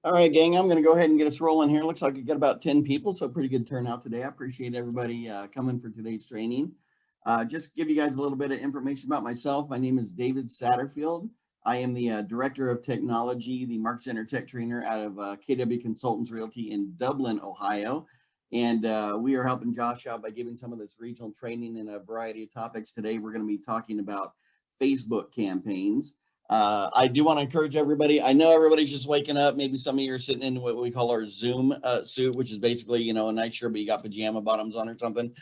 All right, gang, I'm going to go ahead and get us rolling here. Looks like we got about 10 people, so pretty good turnout today. I appreciate everybody coming for today's training. Just give you guys a little bit of information about myself. My name is David Satterfield. I am the Director of Technology, the Mark Center Tech Trainer out of KW Consultants Realty in Dublin, Ohio. And we are helping Josh out by giving some of this regional training in a variety of topics. Today, we're going to be talking about Facebook campaigns. I do want to encourage everybody. I know everybody's just waking up. Maybe some of you are sitting in what we call our Zoom suit, which is basically, you know, a nice shirt, but you got pajama bottoms on or something.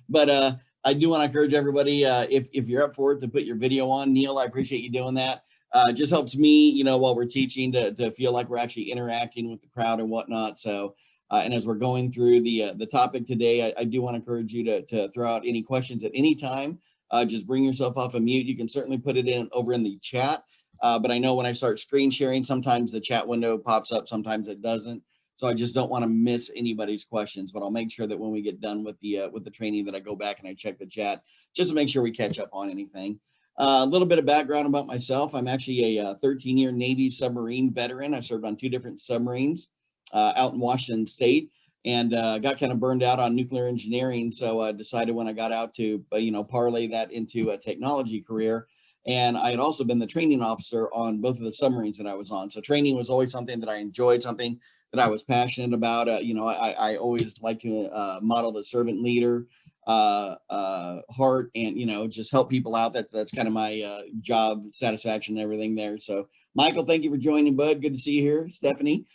But I do want to encourage everybody, if you're up for it, to put your video on. Neil, I appreciate you doing that. It just helps me, you know, while we're teaching to feel like we're actually interacting with the crowd and whatnot. So, and as we're going through the topic today, I do want to encourage you to throw out any questions at any time. Just bring yourself off of mute. You can certainly put it in over in the chat. But I know when I start screen sharing, sometimes the chat window pops up, sometimes it doesn't. So I just don't want to miss anybody's questions, but I'll make sure that when we get done with the training that I go back and I check the chat just to make sure we catch up on anything. A little bit of background about myself. I'm actually a 13-year Navy submarine veteran. I served on 2 different submarines out in Washington State. And got kind of burned out on nuclear engineering. So I decided when I got out to, parlay that into a technology career. And I had also been the training officer on both of the submarines that I was on. So training was always something that I enjoyed, something that I was passionate about. I always like to model the servant leader heart and, just help people out. That's kind of my job satisfaction and everything there. So Michael, thank you for joining, bud. Good to see you here. Stephanie.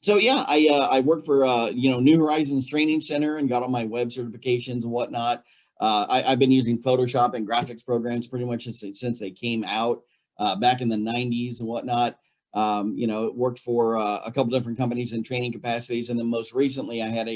So yeah, I worked for New Horizons Training Center and got all my web certifications and whatnot. I've been using Photoshop and graphics programs pretty much since they came out back in the 90s and whatnot. Worked for a couple different companies in training capacities, and then most recently I had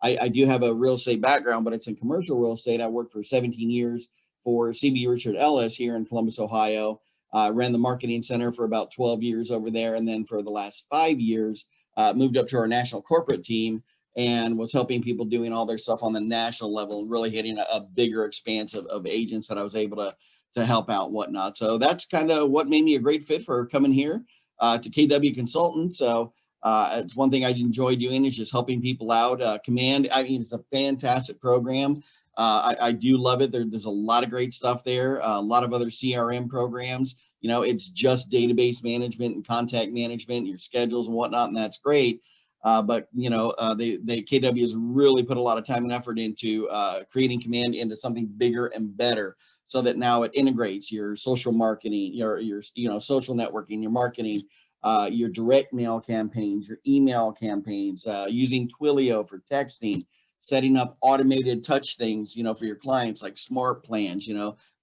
I do have a real estate background, but it's in commercial real estate. I worked for 17 years for CB Richard Ellis here in Columbus, Ohio. Ran the marketing center for about 12 years over there, and then for the last 5 years. Moved up to our national corporate team and was helping people doing all their stuff on the national level and really hitting a bigger expanse of agents that I was able to help out and whatnot. So that's kind of what made me a great fit for coming here to KW Consultants. So it's one thing I enjoy doing is just helping people out. Command, I mean, it's a fantastic program. I do love it. There's a lot of great stuff there, a lot of other CRM programs. It's just database management and contact management, your schedules and whatnot, and that's great. But the KW has really put a lot of time and effort into creating Command into something bigger and better, so that now it integrates your social marketing, your social networking, your marketing, your direct mail campaigns, your email campaigns, using Twilio for texting, setting up automated touch things, for your clients like smart plans,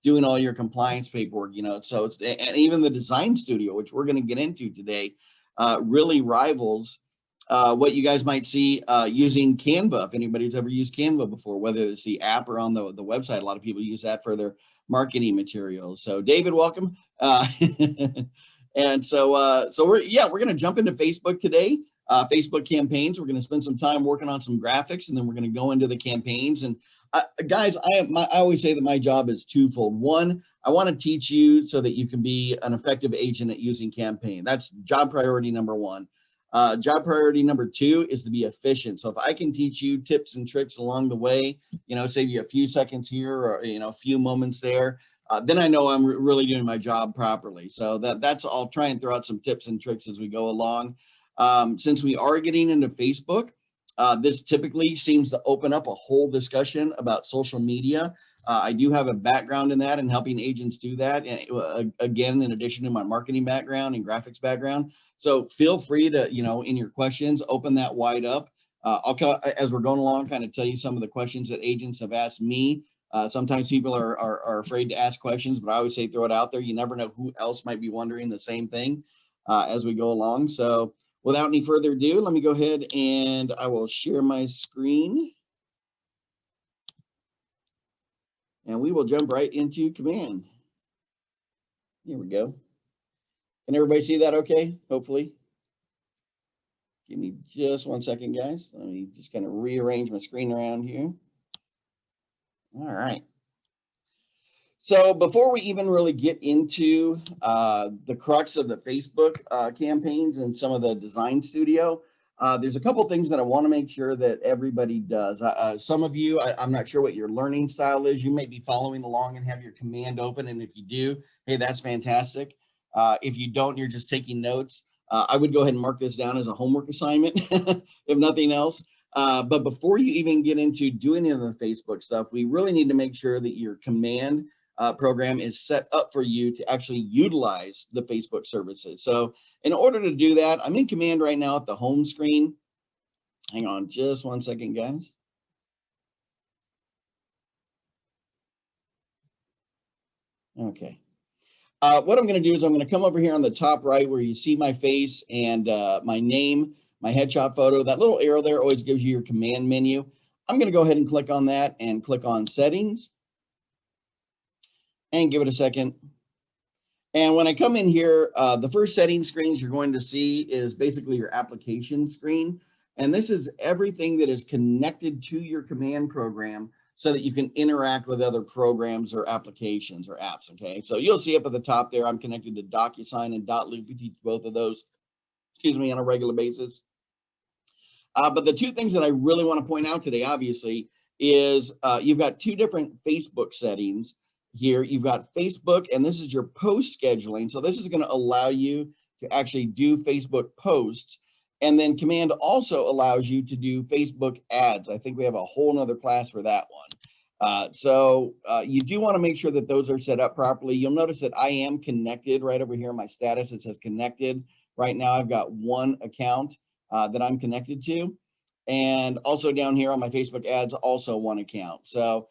doing all your compliance paperwork, so it's, and even the design studio, which we're going to get into today, really rivals what you guys might see using Canva. If anybody's ever used Canva before, whether it's the app or on the website, a lot of people use that for their marketing materials. So David, welcome. And so we're going to jump into Facebook today. Facebook campaigns. We're going to spend some time working on some graphics, and then we're going to go into the campaigns. And guys, I always say that my job is twofold. One, I want to teach you so that you can be an effective agent at using campaign. That's job priority number 1. Job priority number 2 is to be efficient. So if I can teach you tips and tricks along the way, save you a few seconds here or, a few moments there, then I know I'm really doing my job properly. So that's, I'll try and throw out some tips and tricks as we go along. Since we are getting into Facebook, this typically seems to open up a whole discussion about social media. I do have a background in that and helping agents do that. And again, in addition to my marketing background and graphics background. So feel free to, in your questions, open that wide up. As we're going along, kind of tell you some of the questions that agents have asked me. Sometimes people are afraid to ask questions, but I always say throw it out there. You never know who else might be wondering the same thing as we go along. So without any further ado, let me go ahead and I will share my screen. And we will jump right into Command. Here we go. Can everybody see that okay? Hopefully. Give me just 1 second, guys. Let me just kind of rearrange my screen around here. All right. So before we even really get into the crux of the Facebook campaigns and some of the design studio, there's a couple things that I want to make sure that everybody does. Some of you, I'm not sure what your learning style is. You may be following along and have your command open. And if you do, hey, that's fantastic. If you don't, you're just taking notes. I would go ahead and mark this down as a homework assignment, if nothing else. But before you even get into doing any of the Facebook stuff, we really need to make sure that your command program is set up for you to actually utilize the Facebook services. So in order to do that, I'm in command right now at the home screen. Hang on just one second, guys. Okay. What I'm going to do is I'm going to come over here on the top right where you see my face and my name, my headshot photo. That little arrow there always gives you your command menu. I'm going to go ahead and click on that and click on settings and give it a second. And when I come in here, the first setting screens you're going to see is basically your application screen. And this is everything that is connected to your command program so that you can interact with other programs or applications or apps, okay? So you'll see up at the top there, I'm connected to DocuSign and Dotloop. We teach both of those, excuse me, on a regular basis. But the two things that I really want to point out today, obviously, is you've got two different Facebook settings here. You've got Facebook, and this is your post scheduling. So this is going to allow you to actually do Facebook posts. And then command also allows you to do Facebook ads. I think we have a whole nother class for that one. So you do want to make sure that those are set up properly. You'll notice that I am connected right over here in my status. It says connected. Right now I've got one account that I'm connected to. And also down here on my Facebook ads, also one account. So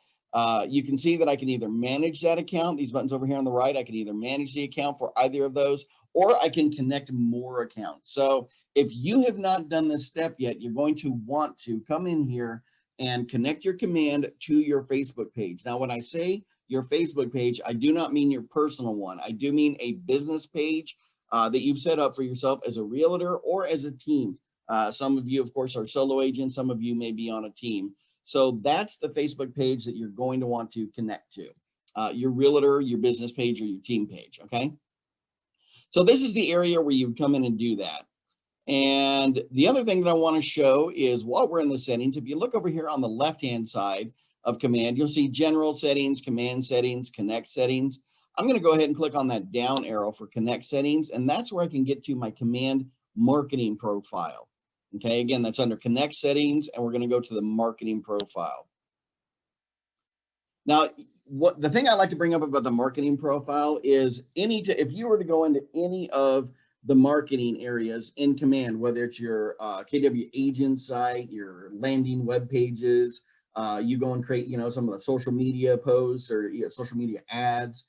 you can see that I can either manage that account, these buttons over here on the right, I can either manage the account for either of those, or I can connect more accounts. So if you have not done this step yet, you're going to want to come in here and connect your command to your Facebook page. Now, when I say your Facebook page, I do not mean your personal one. I do mean a business page that you've set up for yourself as a realtor or as a team. Some of you, of course, are solo agents. Some of you may be on a team. So that's the Facebook page that you're going to want to connect to, your realtor, your business page, or your team page, okay? So this is the area where you would come in and do that. And the other thing that I want to show is while we're in the settings, if you look over here on the left-hand side of command, you'll see general settings, command settings, connect settings. I'm going to go ahead and click on that down arrow for connect settings, and that's where I can get to my command marketing profile. Okay, again, that's under connect settings, and we're going to go to the marketing profile. Now, what the thing I like to bring up about the marketing profile is if you were to go into any of the marketing areas in command, whether it's your KW agent site, your landing web pages, you go and create, some of the social media posts or social media ads,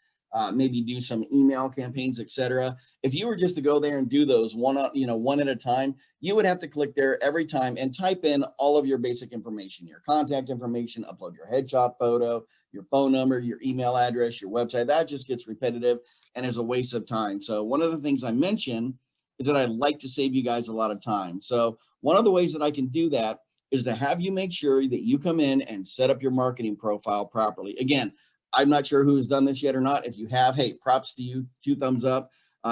maybe do some email campaigns, etc. If you were just to go there and do those one at a time, you would have to click there every time and type in all of your basic information, your contact information, upload your headshot photo, your phone number, your email address, your website. That just gets repetitive and is a waste of time. So one of the things I mentioned is that I'd like to save you guys a lot of time. So one of the ways that I can do that is to have you make sure that you come in and set up your marketing profile properly. Again, I'm not sure who's done this yet or not. If you have, hey, props to you, 2 thumbs up.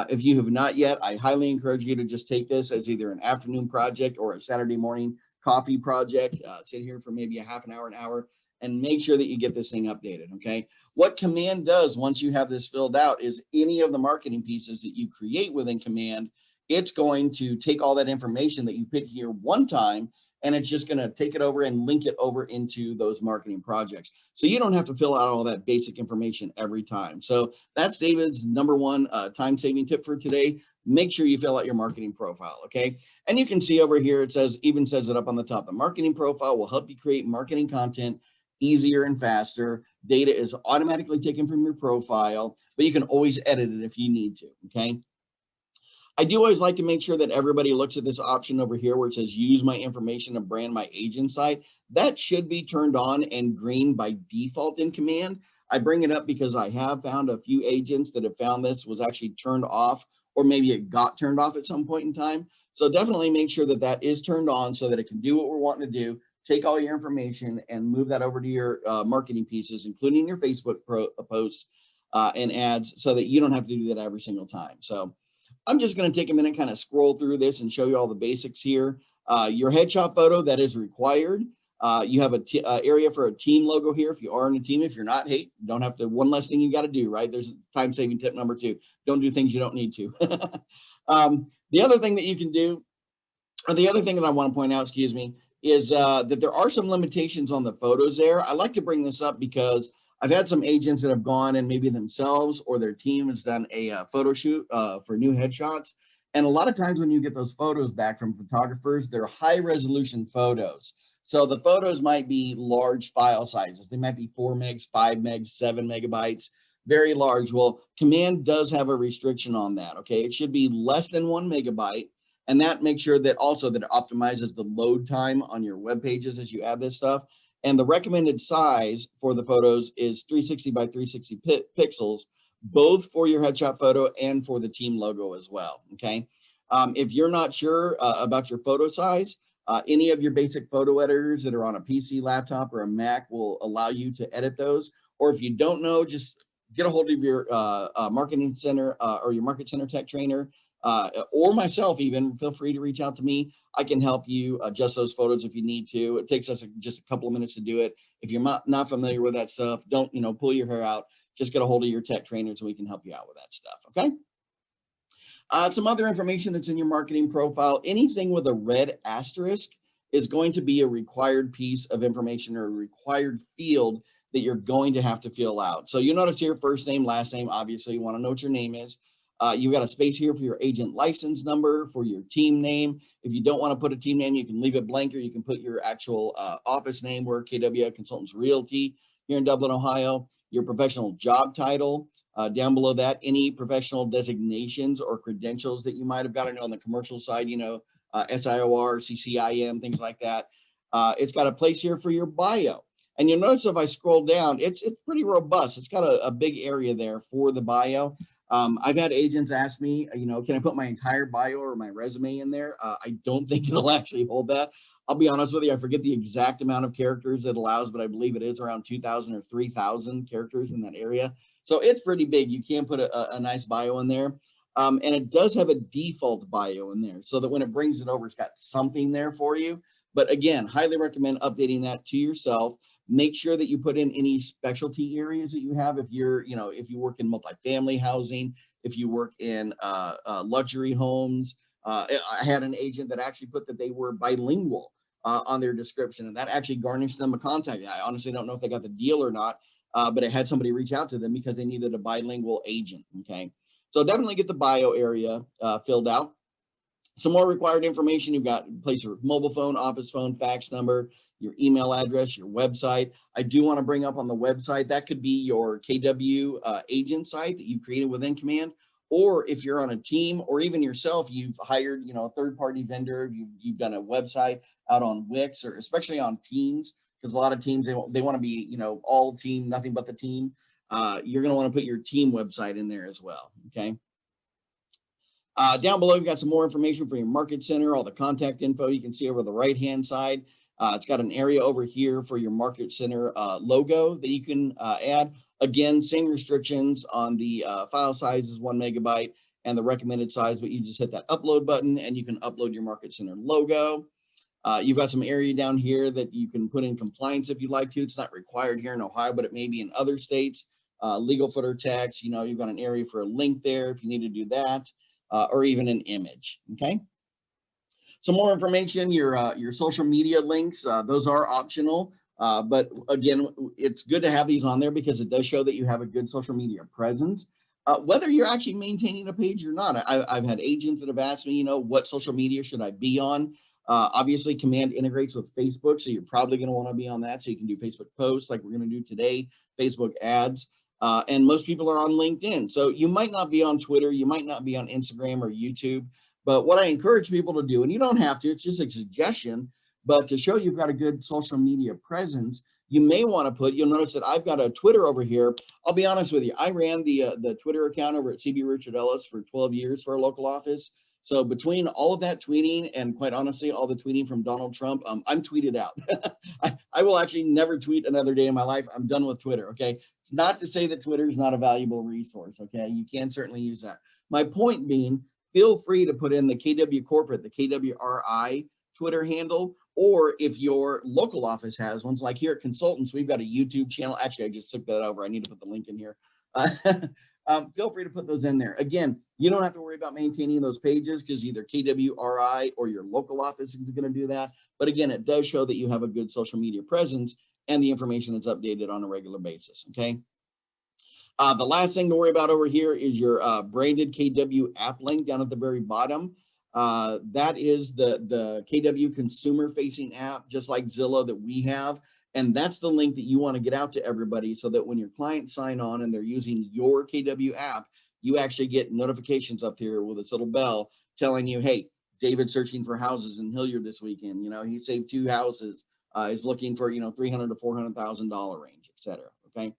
If you have not yet, I highly encourage you to just take this as either an afternoon project or a Saturday morning coffee project. Sit here for maybe a half an hour, and make sure that you get this thing updated, okay? What command does once you have this filled out is any of the marketing pieces that you create within command, it's going to take all that information that you put here one time, and it's just going to take it over and link it over into those marketing projects. So you don't have to fill out all that basic information every time. So that's David's number one time-saving tip for today. Make sure you fill out your marketing profile, okay? And you can see over here, it even says it up on the top. The marketing profile will help you create marketing content easier and faster. Data is automatically taken from your profile, but you can always edit it if you need to, okay? I do always like to make sure that everybody looks at this option over here where it says use my information to brand my agent site. That should be turned on and green by default in command. I bring it up because I have found a few agents that have found this was actually turned off, or maybe it got turned off at some point in time. So definitely make sure that that is turned on so that it can do what we're wanting to do take all your information and move that over to your marketing pieces, including your Facebook posts and ads, so that you don't have to do that every single time. So I'm just going to take a minute, kind of scroll through this and show you all the basics here. Your headshot photo, that is required. You have a area for a team logo here if you are in a team. If you're not, hey, you don't have to. One less thing you got to do, right? There's time-saving tip number 2. Don't do things you don't need to. The other thing that you can do, or the other thing that I want to point out, excuse me, is that there are some limitations on the photos there. I like to bring this up because I've had some agents that have gone and maybe themselves or their team has done a photo shoot for new headshots. And a lot of times when you get those photos back from photographers, they're high resolution photos. So the photos might be large file sizes. They might be 4 megs, 5 megs, 7 megabytes, very large. Well, Command does have a restriction on that, okay? It should be less than 1 megabyte. And that makes sure that also that it optimizes the load time on your web pages as you add this stuff. And the recommended size for the photos is 360 by 360 pixels, both for your headshot photo and for the team logo as well, okay? If you're not sure about your photo size, any of your basic photo editors that are on a PC, laptop, or a Mac will allow you to edit those. Or if you don't know, just get a hold of your marketing center or your market center tech trainer, or myself even. Feel free to reach out to me. I can help you adjust those photos if you need to. It takes us just a couple of minutes to do it. If you're not familiar with that stuff, don't pull your hair out. Just get a hold of your tech trainer so we can help you out with that stuff, okay? Some other information that's in your marketing profile, anything with a red asterisk is going to be a required piece of information or a required field that you're going to have to fill out. So you notice here, first name, last name, obviously you want to know what your name is. You've got a space here for your agent license number, for your team name. If you don't want to put a team name, you can leave it blank, or you can put your actual office name. We're KW Consultants Realty here in Dublin, Ohio. Your professional job title. Down below that, any professional designations or credentials that you might have gotten on the commercial side, SIOR, CCIM, things like that. It's got a place here for your bio. And you'll notice if I scroll down, it's pretty robust. It's got a big area there for the bio. I've had agents ask me, can I put my entire bio or my resume in there? I don't think it'll actually hold that. I'll be honest with you, I forget the exact amount of characters it allows, but I believe it is around 2,000 or 3,000 characters in that area. So it's pretty big. You can put a nice bio in there. And it does have a default bio in there so that when it brings it over, it's got something there for you. But again, highly recommend updating that to yourself. Make sure that you put in any specialty areas that you have. If you're, if you work in multifamily housing, if you work in luxury homes. I had an agent that actually put that they were bilingual on their description, and that actually garnished them a contact. I honestly don't know if they got the deal or not, but it had somebody reach out to them because they needed a bilingual agent, okay? So definitely get the bio area filled out. Some more required information. You've got place your mobile phone, office phone, fax number, your email address, your website. I do want to bring up on the website, that could be your KW agent site that you created within Command. Or if you're on a team, or even yourself, you've hired, a third-party vendor, you've done a website out on Wix, or especially on teams, because a lot of teams, they want to be, all team, nothing but the team. You're going to want to put your team website in there as well, okay? Down below, you've got some more information for your market center, all the contact info you can see over the right-hand side. It's got an area over here for your market center logo that you can add. Again, same restrictions on the file size is 1 megabyte and the recommended size, but you just hit that upload button and you can upload your market center logo. You've got some area down here that you can put in compliance if you'd like to. It's not required here in Ohio, but it may be in other states. Legal footer text, you've got an area for a link there if you need to do that, or even an image, okay? Some more information, your social media links, those are optional. But again, it's good to have these on there because it does show that you have a good social media presence. Whether you're actually maintaining a page or not, I've had agents that have asked me, what social media should I be on? Obviously, Command integrates with Facebook, so you're probably going to want to be on that. So you can do Facebook posts like we're going to do today, Facebook ads, and most people are on LinkedIn. So you might not be on Twitter, you might not be on Instagram or YouTube. But what I encourage people to do, and you don't have to, it's just a suggestion, but to show you've got a good social media presence, you may want to put, you'll notice that I've got a Twitter over here. I'll be honest with you. I ran the Twitter account over at CB Richard Ellis for 12 years for our local office. So between all of that tweeting and quite honestly, all the tweeting from Donald Trump, I'm tweeted out. I will actually never tweet another day in my life. I'm done with Twitter. Okay. It's not to say that Twitter is not a valuable resource. Okay. You can certainly use that. My point being, feel free to put in the KW corporate, the KWRI Twitter handle, or if your local office has ones, like here at Consultants, we've got a YouTube channel. Actually, I just took that over. I need to put the link in here. Feel free to put those in there. Again, you don't have to worry about maintaining those pages because either KWRI or your local office is going to do that. But again, it does show that you have a good social media presence and the information that's updated on a regular basis. Okay. The last thing to worry about over here is your branded KW app link down at the very bottom. That is the KW consumer facing app, just like Zillow that we have. And that's the link that you want to get out to everybody so that when your clients sign on and they're using your KW app, you actually get notifications up here with this little bell telling you, hey, David's searching for houses in Hilliard this weekend. You know, he saved 2 houses, is looking for, you know, $300,000 to $400,000 range, etc. Okay.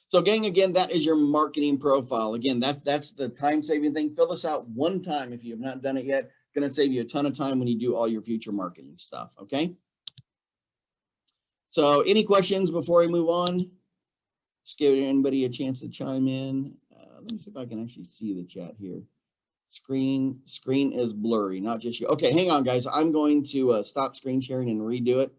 So gang, again, that is your marketing profile. Again, that's the time-saving thing. Fill this out one time if you have not done it yet. Going to save you a ton of time when you do all your future marketing stuff, okay? So any questions before I move on? Just give anybody a chance to chime in. Let me see if I can actually see the chat here. Screen is blurry, not just you. Okay, hang on, guys. I'm going to stop screen sharing and redo it.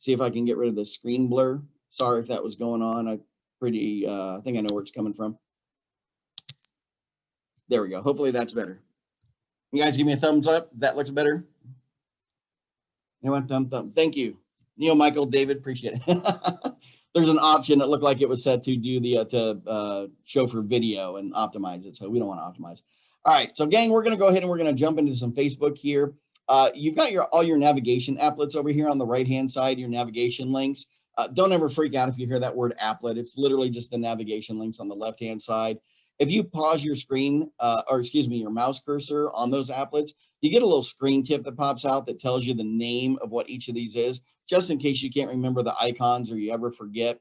See if I can get rid of the screen blur. Sorry if that was going on. I think I know where it's coming from. There we go. Hopefully that's better. You guys give me a thumbs up. That looks better. Anyone? Thumb. Thank you. Neil, Michael, David, appreciate it. There's an option that looked like it was set to do the show for video and optimize it. So we don't want to optimize. All right. So gang, we're going to go ahead and we're going to jump into some Facebook here. You've got all your navigation applets over here on the right-hand side, your navigation links. Don't ever freak out if you hear that word applet. It's literally just the navigation links on the left-hand side. If you pause your screen, your mouse cursor on those applets, you get a little screen tip that pops out that tells you the name of what each of these is, just in case you can't remember the icons or you ever forget.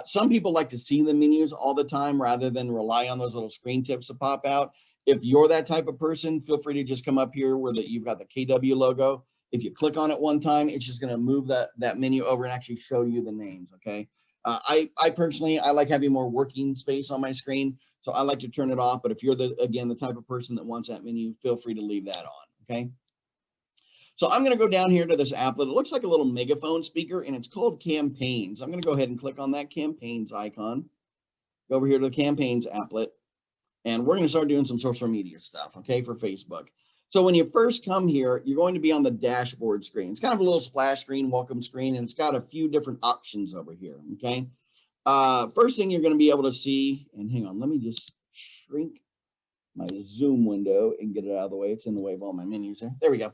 Some people like to see the menus all the time rather than rely on those little screen tips to pop out. If you're that type of person, feel free to just come up here where you've got the KW logo. If you click on it one time, it's just going to move that menu over and actually show you the names, okay? I personally, I like having more working space on my screen, so I like to turn it off. But if you're, the type of person that wants that menu, feel free to leave that on, okay? So I'm going to go down here to this applet. It looks like a little megaphone speaker, and it's called Campaigns. I'm going to go ahead and click on that Campaigns icon. Go over here to the Campaigns applet, and we're going to start doing some social media stuff, okay, for Facebook. So when you first come here, you're going to be on the dashboard screen. It's kind of a little splash screen, welcome screen, and it's got a few different options over here, okay? First thing you're going to be able to see, and hang on, let me just shrink my Zoom window and get it out of the way. It's in the way of all my menus there. There we go.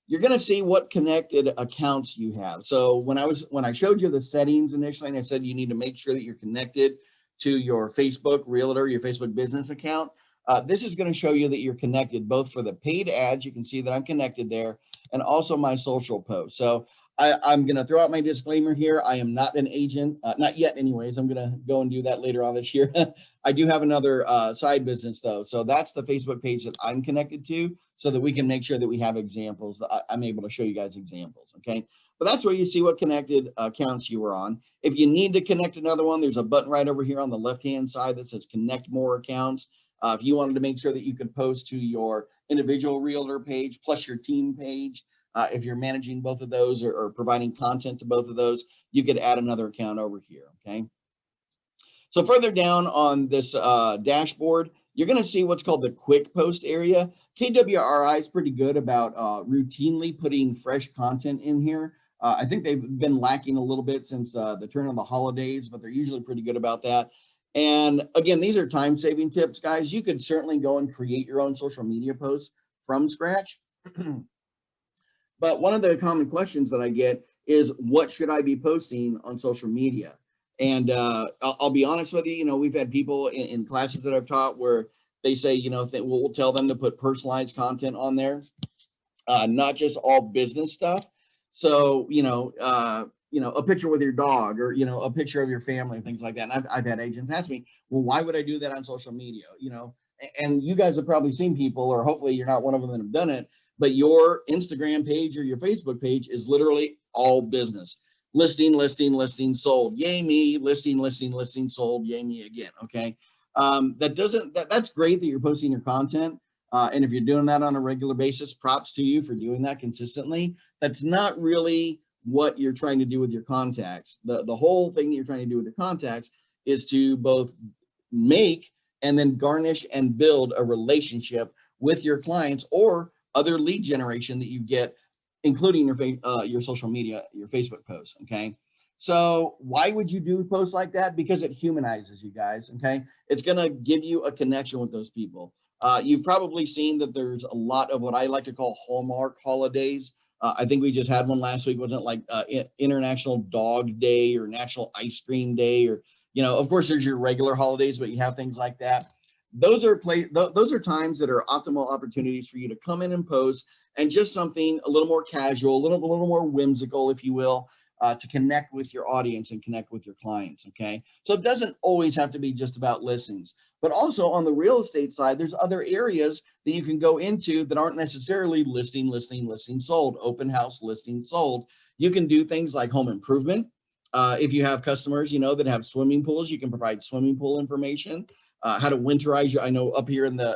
You're going to see what connected accounts you have. So when I showed you the settings initially, and I said you need to make sure that you're connected to your Facebook Realtor, your Facebook business account, this is going to show you that you're connected both for the paid ads. You can see that I'm connected there, and also my social posts. So I'm going to throw out my disclaimer here. I am not an agent, not yet anyways. I'm going to go and do that later on this year. I do have another side business though. So that's the Facebook page that I'm connected to so that we can make sure that we have examples. I'm able to show you guys examples. Okay. But that's where you see what connected accounts you were on. If you need to connect another one, there's a button right over here on the left-hand side that says connect more accounts. If you wanted to make sure that you could post to your individual realtor page plus your team page, if you're managing both of those or providing content to both of those, you could add another account over here, okay? So further down on this dashboard, you're going to see what's called the quick post area. KWRI is pretty good about routinely putting fresh content in here. I think they've been lacking a little bit since the turn of the holidays, but they're usually pretty good about that. And again, these are time-saving tips, guys. You could certainly go and create your own social media posts from scratch. But one of the common questions that I get is, what should I be posting on social media? And I'll be honest with you, you know, we've had people in classes that I've taught where they say, you know, we'll tell them to put personalized content on there, not just all business stuff. So, a picture with your dog or, a picture of your family and things like that. And I've had agents ask me, well, why would I do that on social media? and you guys have probably seen people, or hopefully you're not one of them that have done it, but your Instagram page or your Facebook page is literally all business. Listing, listing, listing, sold. Yay me. Listing, listing, listing, sold. Yay me again. Okay. That's great that you're posting your content. And if you're doing that on a regular basis, props to you for doing that consistently. That's not really what you're trying to do with your contacts. The whole thing that you're trying to do with your contacts is to both make and then garnish and build a relationship with your clients or other lead generation that you get, including your social media, your Facebook posts. Okay. So why would you do posts like that? Because it humanizes you guys. Okay. It's going to give you a connection with those people. You've probably seen that there's a lot of what I like to call Hallmark holidays. I think we just had one last week. Wasn't it like International Dog Day or National Ice Cream Day? Or, of course, there's your regular holidays, but you have things like that. Those are times that are optimal opportunities for you to come in and post, and just something a little more casual, a little more whimsical, if you will, to connect with your audience and connect with your clients. Okay. So it doesn't always have to be just about listings, but also on the real estate side, there's other areas that you can go into that aren't necessarily listing, sold, open house, listing, sold. You can do things like home improvement. If you have customers, that have swimming pools, you can provide swimming pool information. How to winterize I know up here in the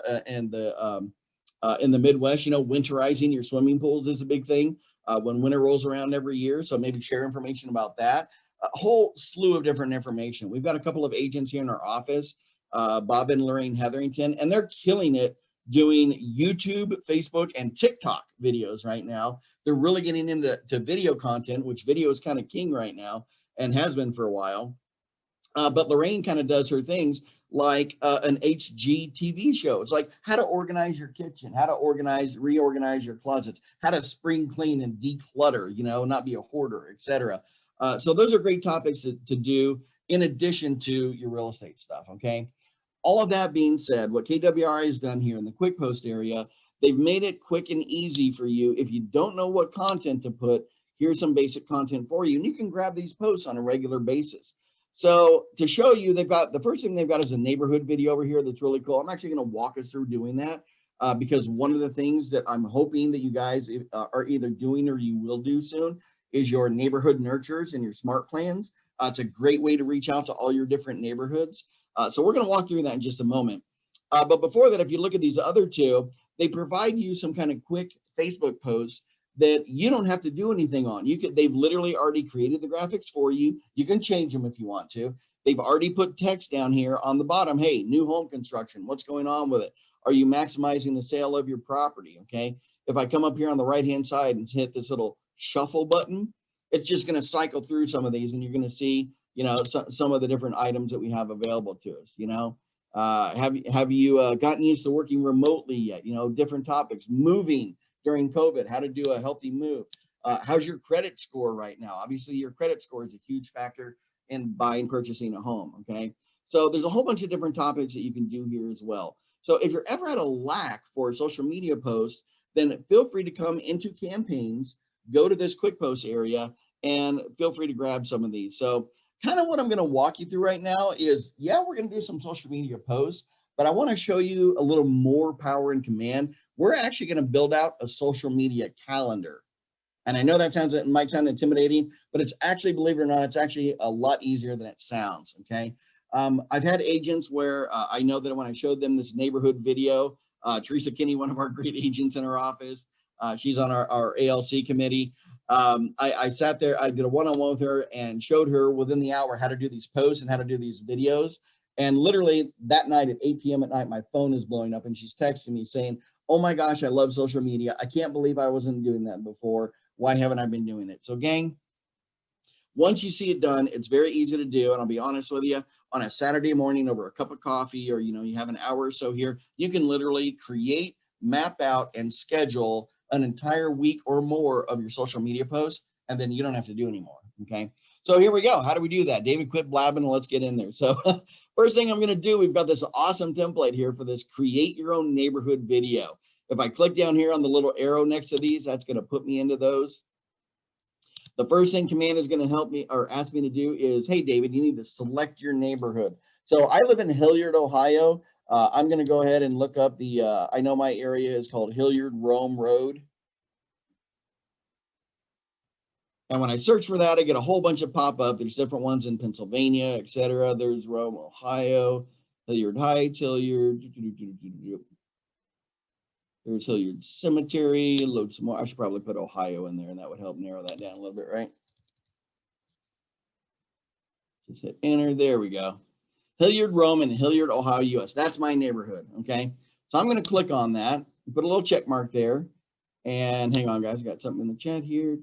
Midwest, winterizing your swimming pools is a big thing when winter rolls around every year. So maybe share information about that. A whole slew of different information. We've got a couple of agents here in our office, Bob and Lorraine Hetherington, and they're killing it doing YouTube, Facebook, and TikTok videos right now. They're really getting into video content, which video is kind of king right now and has been for a while. But Lorraine kind of does her things like an HGTV show. It's like how to organize your kitchen, how to reorganize your closets, how to spring clean and declutter, not be a hoarder, etc. So those are great topics to do in addition to your real estate stuff. Okay. All of that being said, what KWRI has done here in the quick post area, they've made it quick and easy for you. If you don't know what content to put, here's some basic content for you, and you can grab these posts on a regular basis. So to show you, the first thing they've got is a neighborhood video over here that's really cool. I'm actually going to walk us through doing that because one of the things that I'm hoping that you guys are either doing or you will do soon is your neighborhood nurtures and your smart plans. It's a great way to reach out to all your different neighborhoods. So we're going to walk through that in just a moment. But before that, if you look at these other two, they provide you some kind of quick Facebook posts that you don't have to do anything on. They've literally already created the graphics for you. You can change them if you want to. They've already put text down here on the bottom. Hey, new home construction. What's going on with it? Are you maximizing the sale of your property? Okay. If I come up here on the right-hand side and hit this little shuffle button, it's just going to cycle through some of these, and you're going to see, some of the different items that we have available to us. Have you gotten used to working remotely yet? Different topics, moving during COVID, how to do a healthy move. How's your credit score right now? Obviously, your credit score is a huge factor in purchasing a home, okay? So there's a whole bunch of different topics that you can do here as well. So if you're ever at a lack for social media posts, then feel free to come into campaigns, go to this quick post area, and feel free to grab some of these. So kind of what I'm going to walk you through right now is, we're going to do some social media posts, but I want to show you a little more power and command. We're actually going to build out a social media calendar. And I know it might sound intimidating, but it's actually, believe it or not, it's actually a lot easier than it sounds. Okay. I've had agents where I know that when I showed them this neighborhood video, Teresa Kinney, one of our great agents in our office, she's on our ALC committee. I sat there, I did a one-on-one with her and showed her within the hour how to do these posts and how to do these videos. And literally that night at 8 p.m. at night, my phone is blowing up and she's texting me saying, oh my gosh, I love social media. I can't believe I wasn't doing that before. Why haven't I been doing it? So gang, once you see it done, it's very easy to do. And I'll be honest with you, on a Saturday morning over a cup of coffee, or, you have an hour or so here, you can literally create, map out, and schedule an entire week or more of your social media posts. And then you don't have to do anymore. Okay. So here we go. How do we do that? David, quit blabbing and let's get in there. So first thing I'm going to do, we've got this awesome template here for this create your own neighborhood video. If I click down here on the little arrow next to these, that's going to put me into those. The first thing command is going to help me or ask me to do is, hey, David, you need to select your neighborhood. So I live in Hilliard, Ohio. I'm going to go ahead and look up the, I know my area is called Hilliard Rome Road. And when I search for that, I get a whole bunch of pop-up. There's different ones in Pennsylvania, etc. There's Rome, Ohio, Hilliard Heights, Hilliard. There's Hilliard Cemetery. Load some more. I should probably put Ohio in there, and that would help narrow that down a little bit, right? Just hit enter. There we go. Hilliard, Rome, and Hilliard, Ohio, US. That's my neighborhood, okay? So I'm going to click on that, put a little check mark there, and hang on, guys. I got something in the chat here.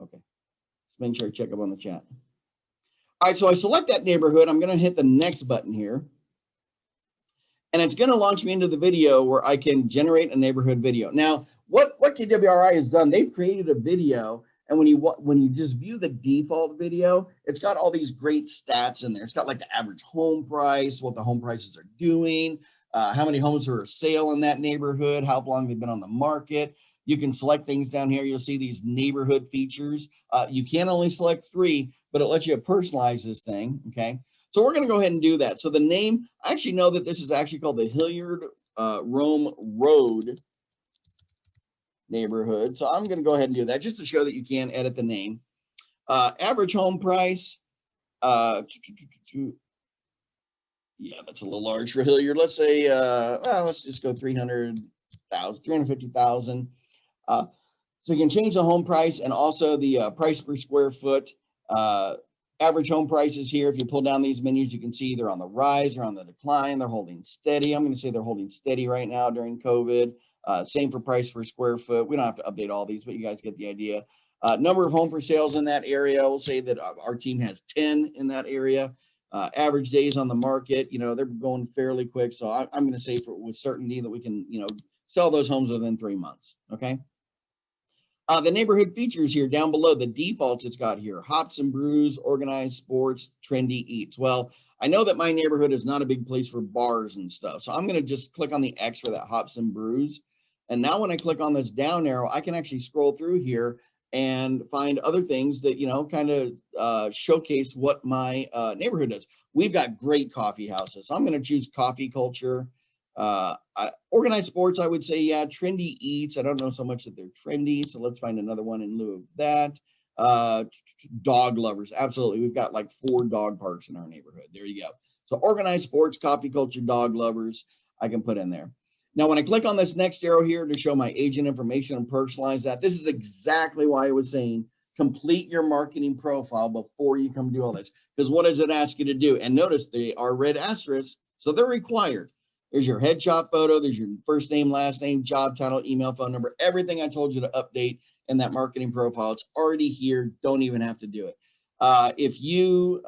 Okay. Let's make sure I check up on the chat. All right, so I select that neighborhood. I'm going to hit the next button here. And it's going to launch me into the video where I can generate a neighborhood video. Now, what KWRI has done, they've created a video, and when you just view the default video, it's got all these great stats in there. It's got like the average home price, what the home prices are doing, how many homes are for sale in that neighborhood, how long they've been on the market. You can select things down here. You'll see these neighborhood features. You can only select 3, but it lets you personalize this thing, okay? So we're going to go ahead and do that. So the name, I actually know that this is actually called the Hilliard Rome Road neighborhood. So I'm going to go ahead and do that just to show that you can edit the name. Average home price. Yeah, that's a little large for Hilliard. Let's say, let's just go 350,000. So you can change the home price and also the price per square foot. Average home prices here, if you pull down these menus, you can see they're on the rise or on the decline. They're holding steady. I'm going to say they're holding steady right now during COVID. Same for price per square foot. We don't have to update all these, but you guys get the idea. Number of home for sales in that area, we'll say that our team has 10 in that area. Average days on the market, they're going fairly quick. So I'm going to say with certainty that we can, sell those homes within 3 months, okay? The neighborhood features here down below, the defaults it's got here, hops and brews, organized sports, trendy eats. Well, I know that my neighborhood is not a big place for bars and stuff. So I'm going to just click on the X for that hops and brews. And now when I click on this down arrow, I can actually scroll through here and find other things that, kind of showcase what my neighborhood does. We've got great coffee houses. So I'm going to choose coffee culture. Organized sports, I would say, yeah. Trendy eats, I don't know so much that they're trendy, so let's find another one in lieu of that. Dog lovers, absolutely. We've got like 4 dog parks in our neighborhood. There you go. So organized sports, coffee culture, dog lovers, I can put in there. Now, when I click on this next arrow here to show my agent information and personalize that, this is exactly why I was saying complete your marketing profile before you come do all this. Because what does it ask you to do? And notice they are red asterisks, so they're required. There's your headshot photo. There's your first name, last name, job title, email, phone number, everything I told you to update in that marketing profile. It's already here. Don't even have to do it. If you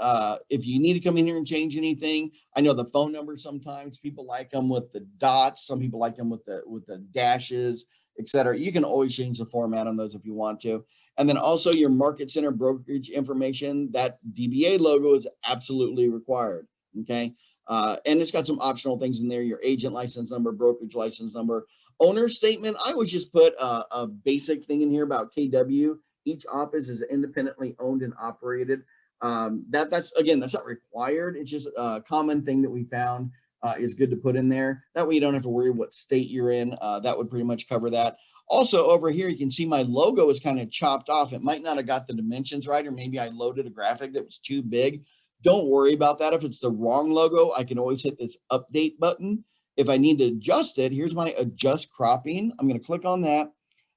need to come in here and change anything, I know the phone number sometimes people like them with the dots. Some people like them with the dashes, etc. You can always change the format on those if you want to. And then also your market center brokerage information. That DBA logo is absolutely required. Okay. And it's got some optional things in there, your agent license number, brokerage license number, owner statement. I would just put a basic thing in here about KW. Each office is independently owned and operated. That's not required. It's just a common thing that we found is good to put in there. That way you don't have to worry what state you're in. That would pretty much cover that. Also over here, you can see my logo is kind of chopped off. It might not have got the dimensions right, or maybe I loaded a graphic that was too big. Don't worry about that. If it's the wrong logo, I can always hit this update button. If I need to adjust it, here's my adjust cropping. I'm going to click on that.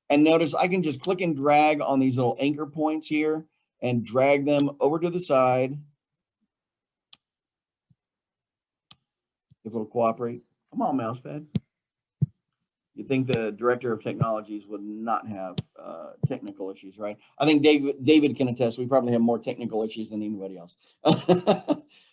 And notice I can just click and drag on these little anchor points here and drag them over to the side. If it'll cooperate. Come on, mousepad. You'd think the director of technologies would not have technical issues, right? I think David can attest. We probably have more technical issues than anybody else.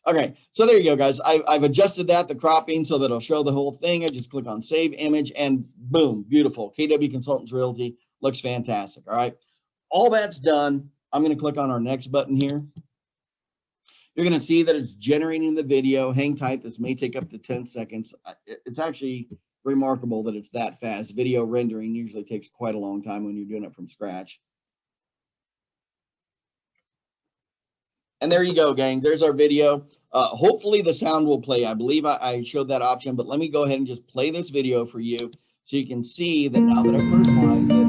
Okay, so there you go, guys. I've adjusted the cropping so that it'll show the whole thing. I just click on Save Image, and boom, beautiful. KW Consultants Realty looks fantastic, all right? All that's done. I'm going to click on our next button here. You're going to see that it's generating the video. Hang tight. This may take up to 10 seconds. It's actually remarkable that it's that fast. Video rendering usually takes quite a long time when you're doing it from scratch. And there you go, gang. There's our video. Hopefully the sound will play. I believe I showed that option, but let me go ahead and just play this video for you so you can see that now that I've personalized it.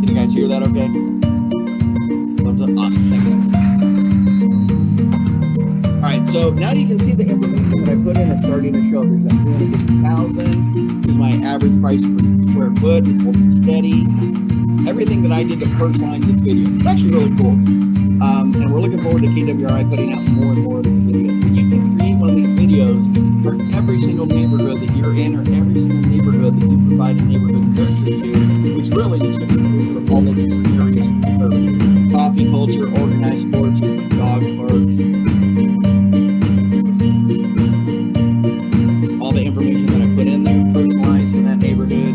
Can you guys hear that okay? Thumbs up. Awesome. Thanks. All right, so now you can see the information that I put in is starting to show up. There's that 350,000 is my average price per square foot. It's holding steady. Everything that I did to personalize this video. It's actually really cool. And we're looking forward to KWRI putting out more and more of these videos. And you can create one of these videos for every single neighborhood that you're in, or every single neighborhood that you provide a neighborhood nurture to, which really is going to be sort of all the different areas you serve. Coffee culture, organized sports, dog parks. All the information that I put in there, personalized in that neighborhood.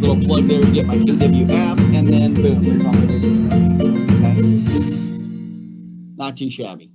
Little plug there to get my KW app, and then boom, there's all the information. Okay, not too shabby.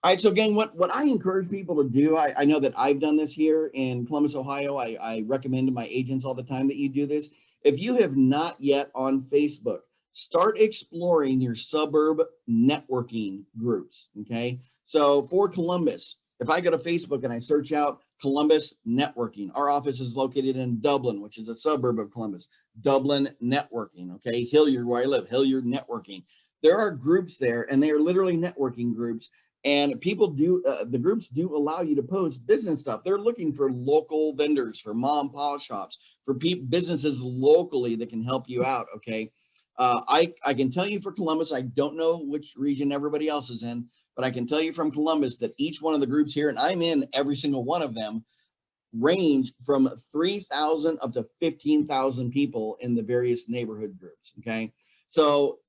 All right, so again, what I encourage people to do, I know that I've done this here in Columbus, Ohio. I recommend to my agents all the time that you do this. If you have not yet on Facebook, start exploring your suburb networking groups, okay? So for Columbus, if I go to Facebook and I search out Columbus networking, our office is located in Dublin, which is a suburb of Columbus. Dublin networking, okay? Hilliard, where I live, Hilliard networking. There are groups there, and they are literally networking groups. And people do, the groups do allow you to post business stuff. They're looking for local vendors, for mom and pop shops, for businesses locally that can help you out, okay? I can tell you for Columbus, I don't know which region everybody else is in, but I can tell you from Columbus that each one of the groups here, and I'm in every single one of them, range from 3,000 up to 15,000 people in the various neighborhood groups, okay? So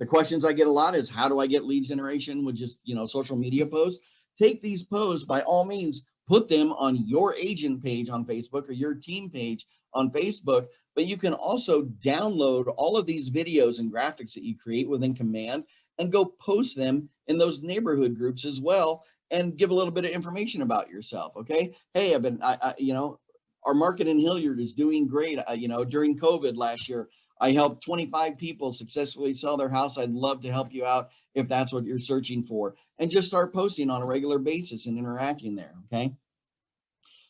the questions I get a lot is, how do I get lead generation with just, social media posts? Take these posts, by all means, put them on your agent page on Facebook or your team page on Facebook, but you can also download all of these videos and graphics that you create within Command and go post them in those neighborhood groups as well, and give a little bit of information about yourself, okay? Hey, our market in Hilliard is doing great. During COVID last year, I helped 25 people successfully sell their house. I'd love to help you out if that's what you're searching for. And just start posting on a regular basis and interacting there, okay?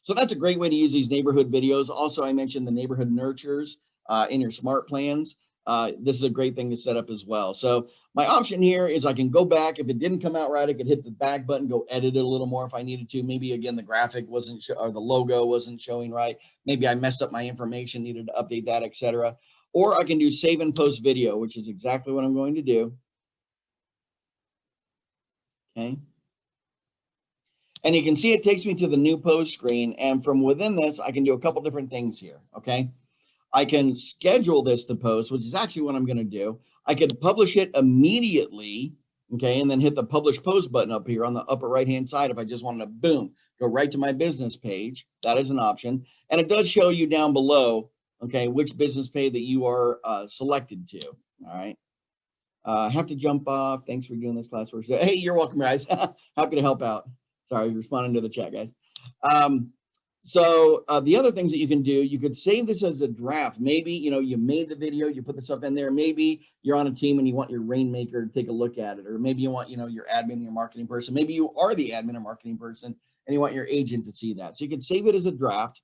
So that's a great way to use these neighborhood videos. Also, I mentioned the neighborhood nurtures in your smart plans. This is a great thing to set up as well. So my option here is I can go back. If it didn't come out right, I could hit the back button, go edit it a little more if I needed to. Maybe, again, the graphic wasn't, or the logo wasn't showing right. Maybe I messed up my information, needed to update that, etc. Or I can do save and post video, which is exactly what I'm going to do. Okay. And you can see it takes me to the new post screen. And from within this, I can do a couple different things here. Okay. I can schedule this to post, which is actually what I'm going to do. I could publish it immediately. Okay. And then hit the publish post button up here on the upper right-hand side. If I just wanted to, boom, go right to my business page, that is an option. And it does show you down below, okay, which business page that you are selected to. All right. I have to jump off. Thanks for doing this class first. Hey, you're welcome, guys. Happy to help out. Sorry, responding to the chat, guys. So the other things that you can do, you could save this as a draft. Maybe, you made the video, you put this up in there. Maybe you're on a team and you want your rainmaker to take a look at it. Or maybe you want, your admin, your marketing person. Maybe you are the admin or marketing person and you want your agent to see that. So you can save it as a draft.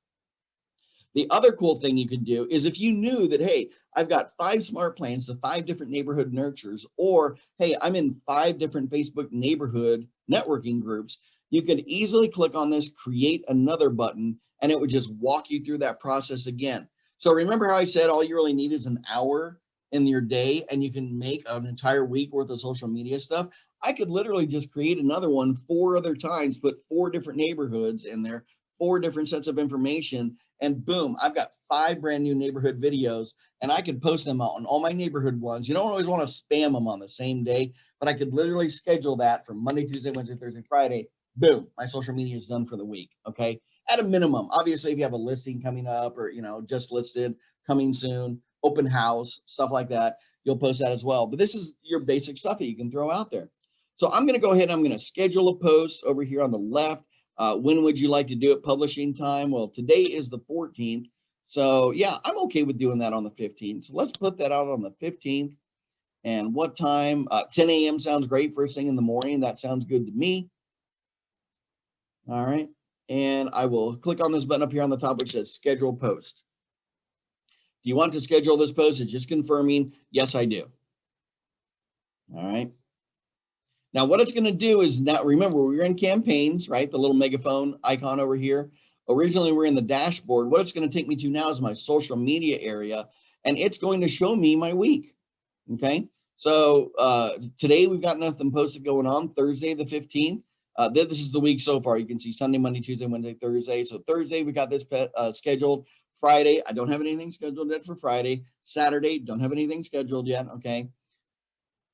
The other cool thing you could do is if you knew that, hey, I've got 5 smart plans to 5 different neighborhood nurtures, or, hey, I'm in 5 different Facebook neighborhood networking groups, you could easily click on this, create another button, and it would just walk you through that process again. So remember how I said all you really need is an hour in your day, and you can make an entire week worth of social media stuff? I could literally just create another one 4 other times, put 4 different neighborhoods in there, 4 different sets of information, and boom, I've got 5 brand new neighborhood videos, and I could post them on all my neighborhood ones. You don't always want to spam them on the same day, but I could literally schedule that from Monday, Tuesday, Wednesday, Thursday, Friday. Boom, my social media is done for the week, okay? At a minimum. Obviously, if you have a listing coming up, or, just listed, coming soon, open house, stuff like that, you'll post that as well. But this is your basic stuff that you can throw out there. So I'm going to go ahead and I'm going to schedule a post over here on the left. When would you like to do it? Publishing time? Well, today is the 14th. So yeah, I'm okay with doing that on the 15th. So let's put that out on the 15th. And what time? 10 a.m. sounds great. First thing in the morning. That sounds good to me. All right. And I will click on this button up here on the top, which says schedule post. Do you want to schedule this post? It's just confirming. Yes, I do. All right. Now, what it's going to do is now, remember, we're in campaigns, right? The little megaphone icon over here. Originally, we're in the dashboard. What it's going to take me to now is my social media area, and it's going to show me my week. Okay. So today we've got nothing posted going on. Thursday, the 15th. This is the week so far. You can see Sunday, Monday, Tuesday, Wednesday, Thursday. So Thursday, we got this scheduled. Friday, I don't have anything scheduled yet for Friday. Saturday, don't have anything scheduled yet. Okay.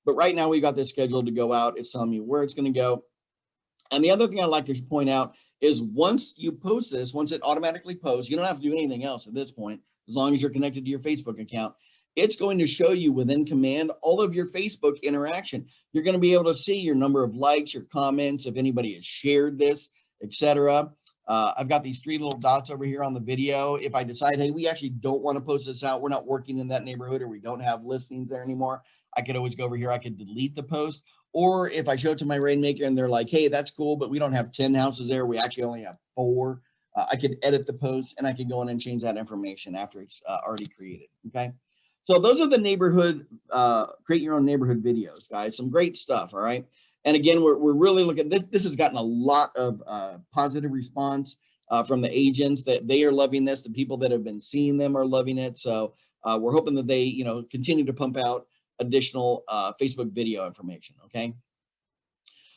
But right now we got this scheduled to go out. It's telling me where it's going to go. And the other thing I'd like to point out is once you post this, once it automatically posts, you don't have to do anything else at this point, as long as you're connected to your Facebook account. It's going to show you within command all of your Facebook interaction. You're going to be able to see your number of likes, your comments, if anybody has shared this, etc. I've got these three little dots over here on the video. If I decide, hey, we actually don't want to post this out, we're not working in that neighborhood, or we don't have listings there anymore, I could always go over here. I could delete the post. Or if I show it to my rainmaker and they're like, hey, that's cool, but we don't have 10 houses there, we actually only have 4. I could edit the post and I could go in and change that information after it's already created. Okay. So those are the neighborhood, create your own neighborhood videos, guys. Some great stuff. All right. And again, we're really looking, this has gotten a lot of positive response from the agents that they are loving this. The people that have been seeing them are loving it. So we're hoping that they, continue to pump out additional Facebook video information. Okay.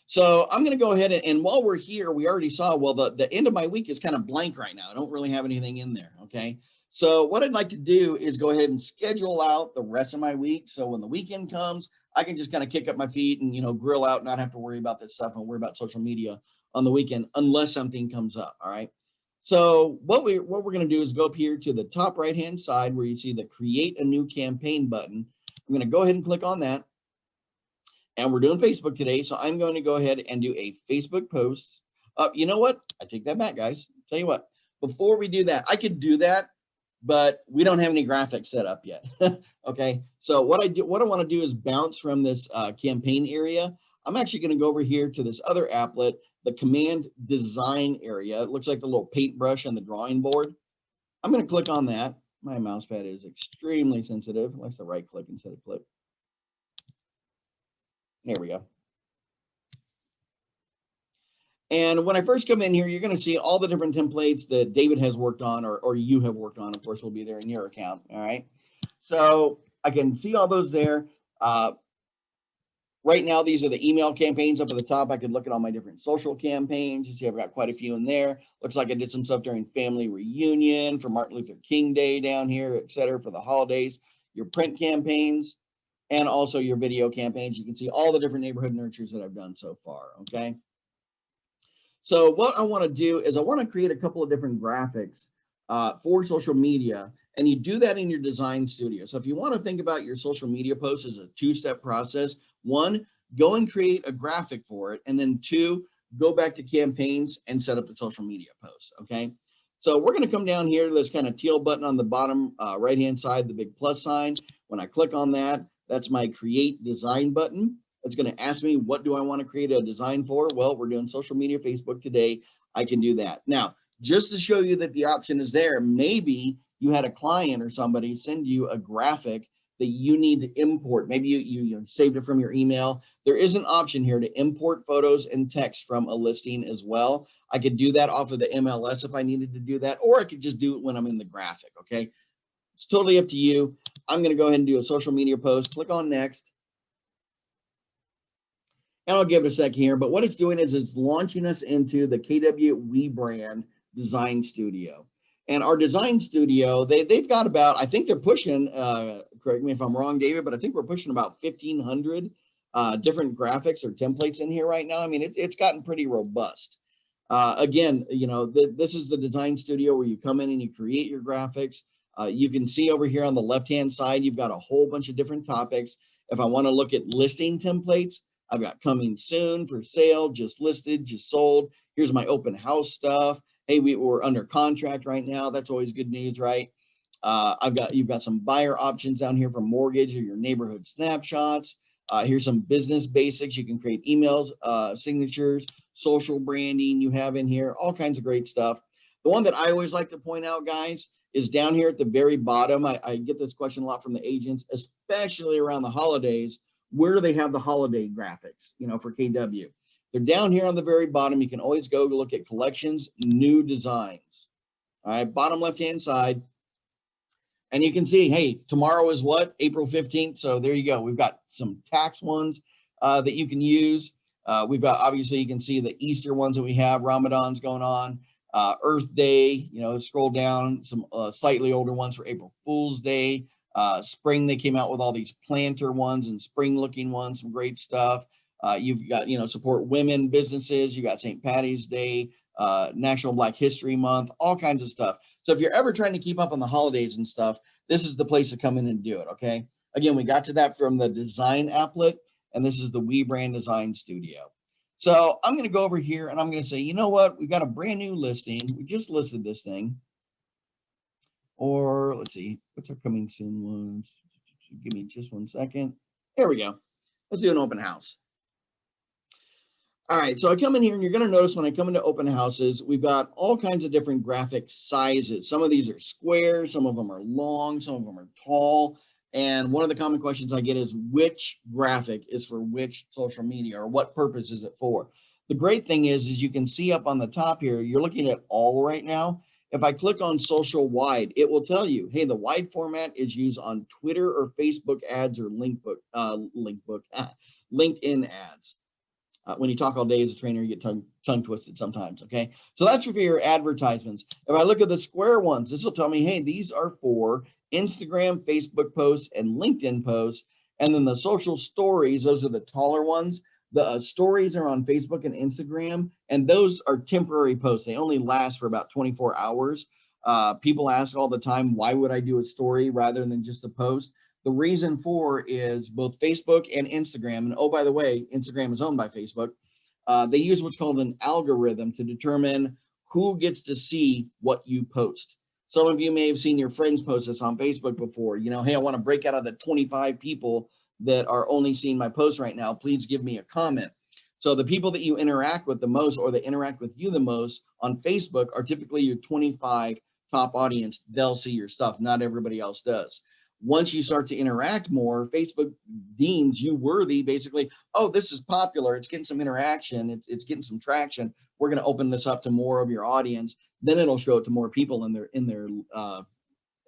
So I'm going to go ahead and while we're here, we already saw, well, the end of my week is kind of blank right now. I don't really have anything in there. Okay. So what I'd like to do is go ahead and schedule out the rest of my week. So when the weekend comes, I can just kind of kick up my feet and, grill out, not have to worry about this stuff and worry about social media on the weekend unless something comes up. All right. So what we're going to do is go up here to the top right-hand side where you see the create a new campaign button. I'm going to go ahead and click on that. And we're doing Facebook today. So I'm going to go ahead and do a Facebook post. You know what? I take that back, guys. Tell you what, before we do that, I could do that, but we don't have any graphics set up yet. Okay. So what I want to do is bounce from this campaign area. I'm actually going to go over here to this other applet, the command design area. It looks like the little paintbrush on the drawing board. I'm going to click on that. My mouse pad is extremely sensitive. I like to right click instead of click. There we go. And when I first come in here, you're going to see all the different templates that David has worked on or you have worked on. Of course, will be there in your account. All right. So I can see all those there. Right now, these are the email campaigns up at the top. I could look at all my different social campaigns. You see, I've got quite a few in there. Looks like I did some stuff during family reunion, for Martin Luther King Day down here, etc., for the holidays, your print campaigns, and also your video campaigns. You can see all the different neighborhood nurtures that I've done so far. Okay. So what I want to do is I want to create a couple of different graphics for social media, and you do that in your design studio. So if you want to think about your social media posts as a two-step process, 1, go and create a graphic for it, and then 2, go back to campaigns and set up the social media post. Okay. So we're going to come down here to this kind of teal button on the bottom right-hand side, the big plus sign. When I click on that, that's my create design button. It's going to ask me, what do I want to create a design for? Well, we're doing social media, Facebook today. I can do that. Now, just to show you that the option is there, maybe you had a client or somebody send you a graphic that you need to import. Maybe you saved it from your email. There is an option here to import photos and text from a listing as well. I could do that off of the MLS if I needed to do that, or I could just do it when I'm in the graphic, okay? It's totally up to you. I'm going to go ahead and do a social media post. Click on next. And I'll give it a second here, but what it's doing is it's launching us into the KW WeBrand Design Studio. And our design studio, they've got about, I think they're pushing, correct me if I'm wrong, David, but I think we're pushing about 1,500 different graphics or templates in here right now. I mean, it's gotten pretty robust. Again, this is the design studio where you come in and you create your graphics. You can see over here on the left-hand side, you've got a whole bunch of different topics. If I want to look at listing templates, I've got coming soon, for sale, just listed, just sold. Here's my open house stuff. Hey, we're under contract right now. That's always good news, right? You've got some buyer options down here for mortgage or your neighborhood snapshots. Here's some business basics. You can create emails, signatures, social branding you have in here, all kinds of great stuff. The one that I always like to point out, guys, is down here at the very bottom. I get this question a lot from the agents, especially around the holidays. Where do they have the holiday graphics, for KW? They're down here on the very bottom. You can always go to look at collections, new designs. All right, bottom left-hand side. And you can see, hey, tomorrow is what? April 15th. So there you go. We've got some tax ones that you can use. We've got, obviously, you can see the Easter ones that we have. Ramadan's going on. Earth Day, scroll down. Some slightly older ones for April Fool's Day. Spring, they came out with all these planter ones and spring-looking ones. Some great stuff. You've got, support women businesses. You got St. Patty's Day, National Black History Month, all kinds of stuff. So if you're ever trying to keep up on the holidays and stuff, this is the place to come in and do it, okay? Again, we got to that from the design applet, and this is the We Brand Design Studio. So I'm going to go over here, and I'm going to say, you know what? We've got a brand new listing. We just listed this thing. Or let's see, what's our coming soon ones? Give me just 1 second. There we go. Let's do an open house. All right, so I come in here, and you're going to notice when I come into open houses, we've got all kinds of different graphic sizes. Some of these are square, some of them are long, some of them are tall. And one of the common questions I get is which graphic is for which social media, or what purpose is it for? The great thing is you can see up on the top here, you're looking at all right now. If I click on social wide, it will tell you, hey, the wide format is used on Twitter or Facebook ads or LinkedIn ads. When you talk all day as a trainer, you get tongue twisted sometimes, okay? So that's for your advertisements. If I look at the square ones, this will tell me, hey, these are for Instagram, Facebook posts, and LinkedIn posts. And then the social stories, those are the taller ones. The stories are on Facebook and Instagram, and those are temporary posts. They only last for about 24 hours. People ask all the time, why would I do a story rather than just a post? The reason for is both Facebook and Instagram. And oh, by the way, Instagram is owned by Facebook. They use what's called an algorithm to determine who gets to see what you post. Some of you may have seen your friends post this on Facebook before. Hey, I want to break out of the 25 people that are only seeing my post right now. Please give me a comment. So the people that you interact with the most, or that interact with you the most on Facebook, are typically your 25 top audience. They'll see your stuff. Not everybody else does. Once you start to interact more, Facebook deems you worthy, basically, oh, this is popular, it's getting some interaction, it's getting some traction, we're going to open this up to more of your audience. Then it'll show it to more people in their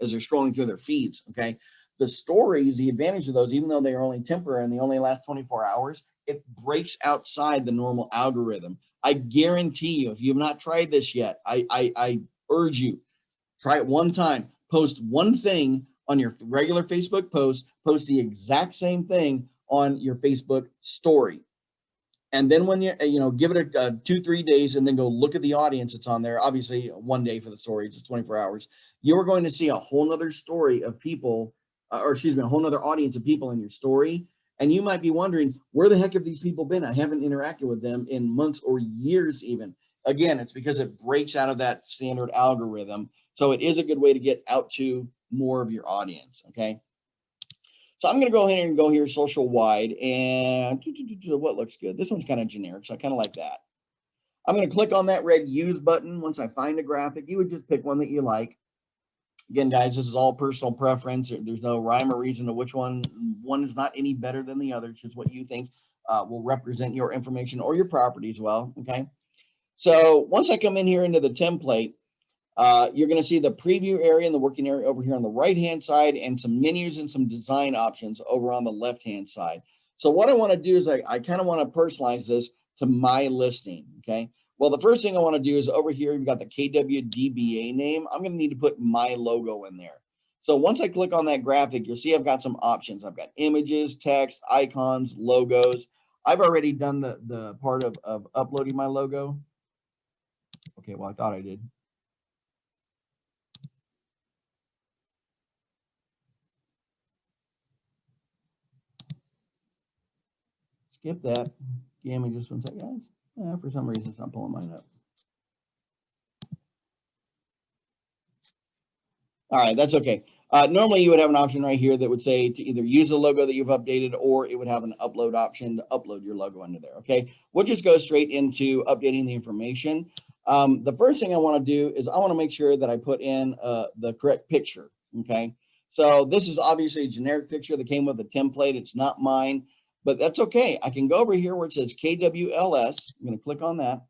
as they're scrolling through their feeds, okay? The stories, the advantage of those, even though they are only temporary and they only last 24 hours, it breaks outside the normal algorithm. I guarantee you, if you have not tried this yet, I urge you, try it one time, post one thing on your regular Facebook post the exact same thing on your Facebook story. And then when you give it a 2-3 days and then go look at the audience that's on there, obviously 1 day for the story, just 24 hours, you're going to see a whole nother story of people, a whole nother audience of people in your story. And you might be wondering, where the heck have these people been? I haven't interacted with them in months or years even. Again, it's because it breaks out of that standard algorithm. So it is a good way to get out to more of your audience, okay? So I'm going to go ahead and go here social wide, and what looks good? This one's kind of generic, so I kind of like that. I'm going to click on that red use button. Once I find a graphic, you would just pick one that you like. Again, guys, this is all personal preference. There's no rhyme or reason to which one is not any better than the other. It's just what you think will represent your information or your property as well, okay? So once I come in here into the template, you're going to see the preview area and the working area over here on the right-hand side, and some menus and some design options over on the left-hand side. So what I want to do is I kind of want to personalize this to my listing, okay? Well, the first thing I want to do is over here, you've got the KWDBA name. I'm going to need to put my logo in there. So once I click on that graphic, you'll see I've got some options. I've got images, text, icons, logos. I've already done the part of uploading my logo. Okay, well, I thought I did. Skip that. Give me just 1 second, guys. For some reason, it's not pulling mine up. All right, that's okay. Normally you would have an option right here that would say to either use the logo that you've updated, or it would have an upload option to upload your logo into there. Okay, we'll just go straight into updating the information. The first thing I want to do is I want to make sure that I put in the correct picture. Okay, so this is obviously a generic picture that came with a template. It's not mine, but that's okay. I can go over here where it says KWLS. I'm going to click on that,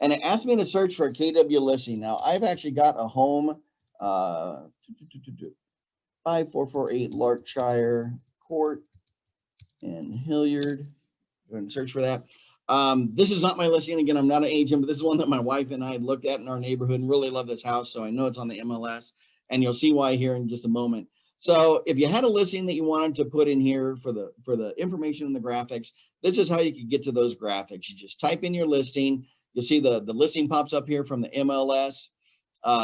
and it asked me to search for a KW listing. Now I've actually got a home. 5448 Larkshire Court in Hilliard. Go ahead and search for that. This is not my listing. Again, I'm not an agent, but this is one that my wife and I had looked at in our neighborhood and really love this house. So I know it's on the MLS, and you'll see why here in just a moment. So if you had a listing that you wanted to put in here for the information and the graphics, this is how you could get to those graphics. You just type in your listing. You'll see the listing pops up here from the MLS.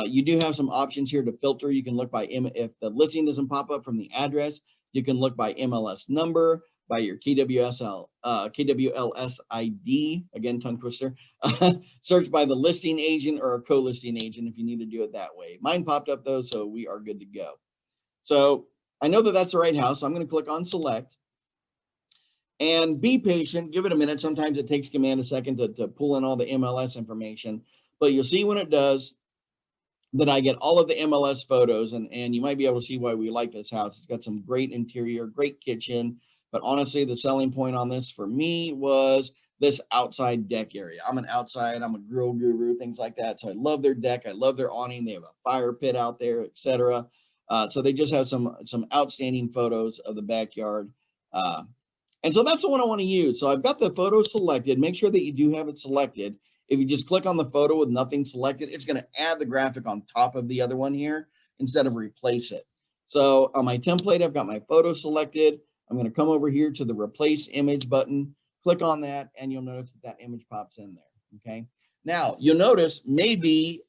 You do have some options here to filter. You can look by, if the listing doesn't pop up from the address, you can look by MLS number, by your KWLS ID, again, tongue twister, search by the listing agent or a co-listing agent if you need to do it that way. Mine popped up though, so we are good to go. So I know that that's the right house. So I'm going to click on select. And be patient, give it a minute. Sometimes it takes Command a second to pull in all the MLS information, but you'll see when it does that I get all of the MLS photos, and you might be able to see why we like this house. It's got some great interior, great kitchen, but honestly, the selling point on this for me was this outside deck area. I'm a grill guru, things like that. So I love their deck. I love their awning. They have a fire pit out there, etc. So they just have some outstanding photos of the backyard. And so that's the one I want to use. So I've got the photo selected. Make sure that you do have it selected. If you just click on the photo with nothing selected, it's going to add the graphic on top of the other one here instead of replace it. So on my template, I've got my photo selected. I'm going to come over here to the replace image button, click on that, and you'll notice that image pops in there. Okay. Now you'll notice maybe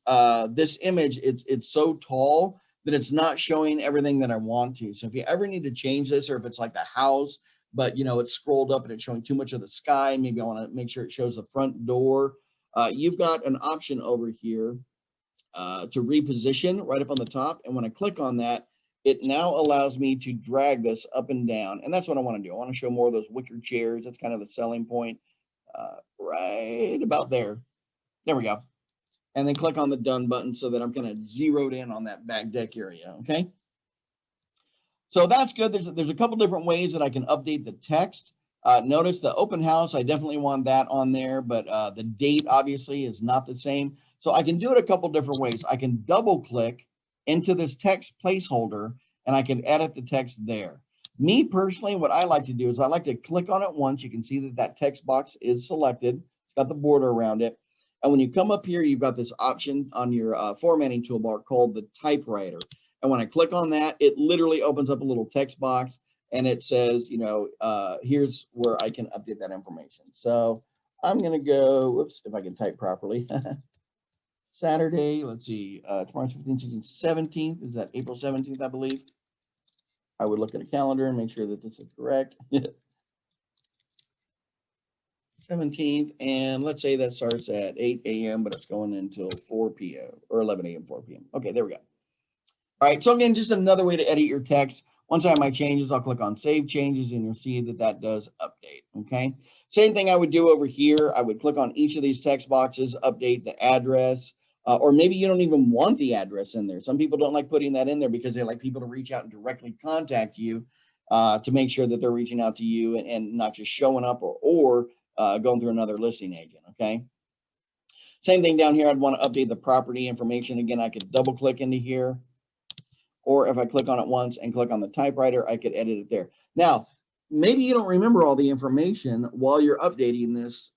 this image, it's so tall that it's not showing everything that I want to. So if you ever need to change this, or if it's like the house, but it's scrolled up and it's showing too much of the sky, maybe I want to make sure it shows the front door. You've got an option over here to reposition right up on the top. And when I click on that, it now allows me to drag this up and down. And that's what I want to do. I want to show more of those wicker chairs. That's kind of the selling point right about there. There we go. And then click on the done button so that I'm kind of zeroed in on that back deck area. Okay. So that's good. There's a couple different ways that I can update the text. Notice the open house, I definitely want that on there, but the date obviously is not the same. So I can do it a couple different ways. I can double click into this text placeholder and I can edit the text there. Me personally, what I like to do is I like to click on it once. You can see that text box is selected. It's got the border around it. And when you come up here, you've got this option on your formatting toolbar called the typewriter. And when I click on that, it literally opens up a little text box. And it says, here's where I can update that information. So I'm going to go, whoops, if I can type properly. Saturday, let's see, tomorrow's 15th, 16th, 17th. Is that April 17th, I believe? I would look at a calendar and make sure that this is correct. 17th, and let's say that starts at 8 a.m., but it's going until 4 p.m. or 11 a.m., 4 p.m. Okay, there we go. All right, so again, just another way to edit your text. Once I have my changes, I'll click on Save Changes, and you'll see that does update, okay? Same thing I would do over here. I would click on each of these text boxes, update the address, or maybe you don't even want the address in there. Some people don't like putting that in there because they like people to reach out and directly contact you to make sure that they're reaching out to you and not just showing up or going through another listing agent, okay? Same thing down here. I'd want to update the property information. Again, I could double click into here. Or if I click on it once and click on the typewriter, I could edit it there. Now, maybe you don't remember all the information while you're updating this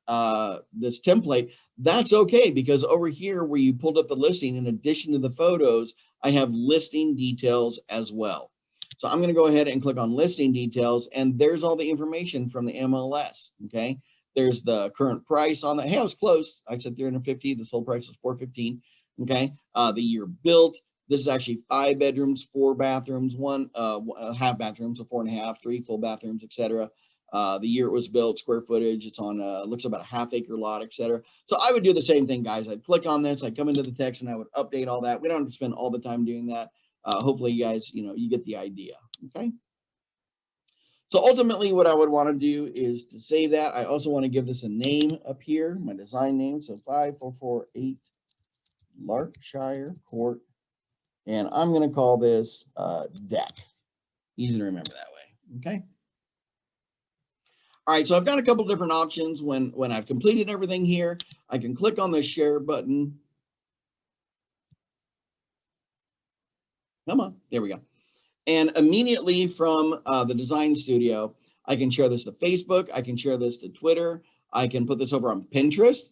this template. That's okay, because over here where you pulled up the listing, in addition to the photos, I have listing details as well. So I'm going to go ahead and click on listing details, and there's all the information from the MLS. Okay, there's the current price on that. Hey, I was close. I said 350. This whole price was 415. Okay, the year built. This is actually 5 bedrooms, 4 bathrooms, 1 half bathrooms, so 4.5, 3 full bathrooms, etc. the year it was built, square footage. It's on, looks about a half-acre lot, etc. So I would do the same thing, guys. I'd click on this, I'd come into the text, and I would update all that. We don't have to spend all the time doing that. Hopefully, you guys, you get the idea, okay? So ultimately, what I would want to do is to save that. I also want to give this a name up here, my design name. So 5448 Larkshire Court. And I'm going to call this deck. Easy to remember that way, okay? All right, so I've got a couple different options. When I've completed everything here, I can click on the share button. Come on, there we go. And immediately from the design studio, I can share this to Facebook. I can share this to Twitter. I can put this over on Pinterest.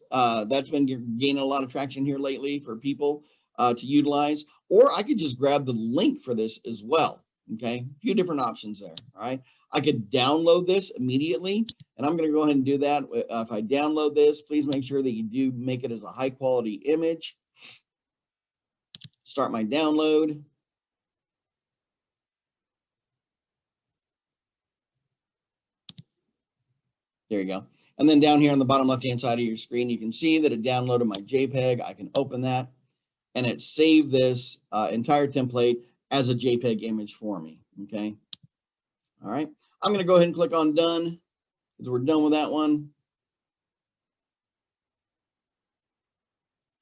That's been gaining a lot of traction here lately for people to utilize. Or I could just grab the link for this as well. Okay, a few different options there. All right, I could download this immediately, and I'm going to go ahead and do that. If I download this, please make sure that you do make it as a high quality image. Start my download. There you go. And then down here on the bottom left-hand side of your screen, you can see that it downloaded my JPEG. I can open that, and it saved this entire template as a JPEG image for me, okay? All right. I'm going to go ahead and click on done because we're done with that one.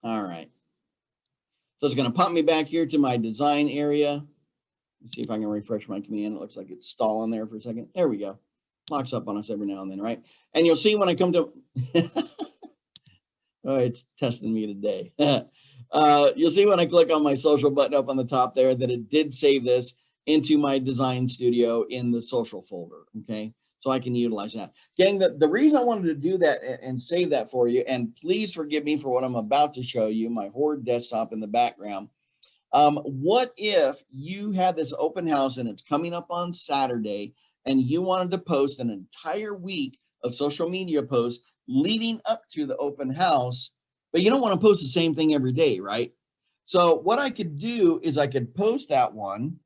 All right. So it's going to pop me back here to my design area. Let's see if I can refresh my command. It looks like it's stalling there for a second. There we go. Locks up on us every now and then, right? And you'll see when I come to... Oh, it's testing me today. You'll see when I click on my social button up on the top there that it did save this into my design studio in the social folder, okay? So I can utilize that. Gang, the reason I wanted to do that and save that for you, and please forgive me for what I'm about to show you, my Horde desktop in the background. What if you had this open house and it's coming up on Saturday and you wanted to post an entire week of social media posts leading up to the open house, but you don't want to post the same thing every day, right? So what I could do is I could post that one,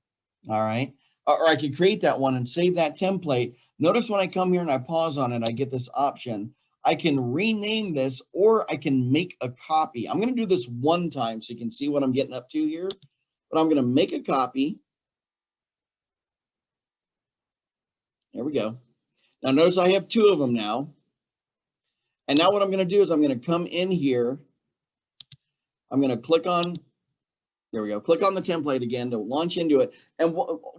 all right, or I could create that one and save that template. Notice when I come here and I pause on it, I get this option. I can rename this, or I can make a copy. I'm going to do this one time so you can see what I'm getting up to here, but I'm going to make a copy. There we go. Now notice I have two of them now. And now what I'm going to do is I'm going to come in here. I'm going to click on, there we go, click on the template again to launch into it. And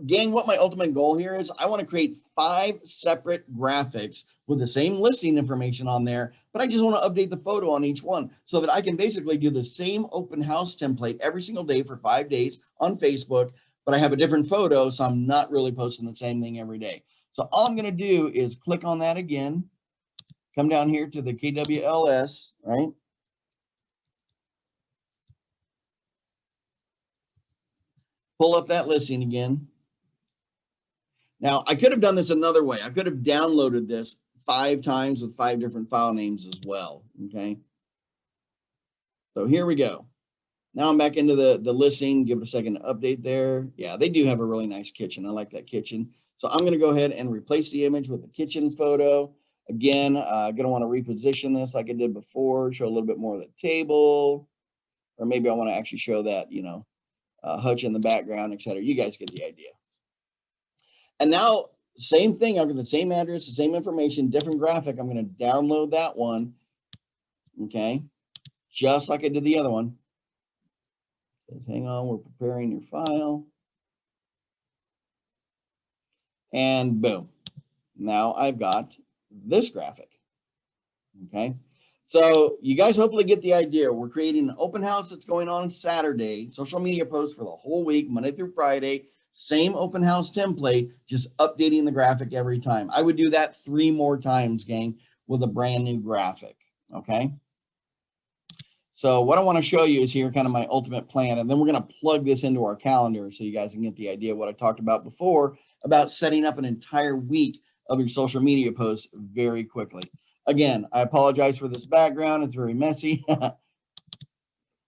gang, what my ultimate goal here is, I want to create 5 separate graphics with the same listing information on there, but I just want to update the photo on each one so that I can basically do the same open house template every single day for 5 days on Facebook, but I have a different photo, so I'm not really posting the same thing every day. So all I'm going to do is click on that again. Come down here to the KWLS, right? Pull up that listing again. Now, I could have done this another way. I could have downloaded this 5 times with 5 different file names as well, okay? So here we go. Now I'm back into the listing. Give it a second to update there. Yeah, they do have a really nice kitchen. I like that kitchen. So I'm going to go ahead and replace the image with the kitchen photo. Again, I'm going to want to reposition this like I did before, show a little bit more of the table, or maybe I want to actually show that, hutch in the background, etc. You guys get the idea. And now, same thing. I've got the same address, the same information, different graphic. I'm going to download that one, okay, just like I did the other one. So hang on, we're preparing your file. And boom. Now I've got this graphic, okay? So you guys hopefully get the idea. We're creating an open house that's going on Saturday, social media posts for the whole week, Monday through Friday, same open house template, just updating the graphic every time. I would do that 3 more times, gang, with a brand new graphic, okay? So what I want to show you is here kind of my ultimate plan, and then we're going to plug this into our calendar so you guys can get the idea of what I talked about before about setting up an entire week of your social media posts very quickly. Again, I apologize for this background. It's very messy. But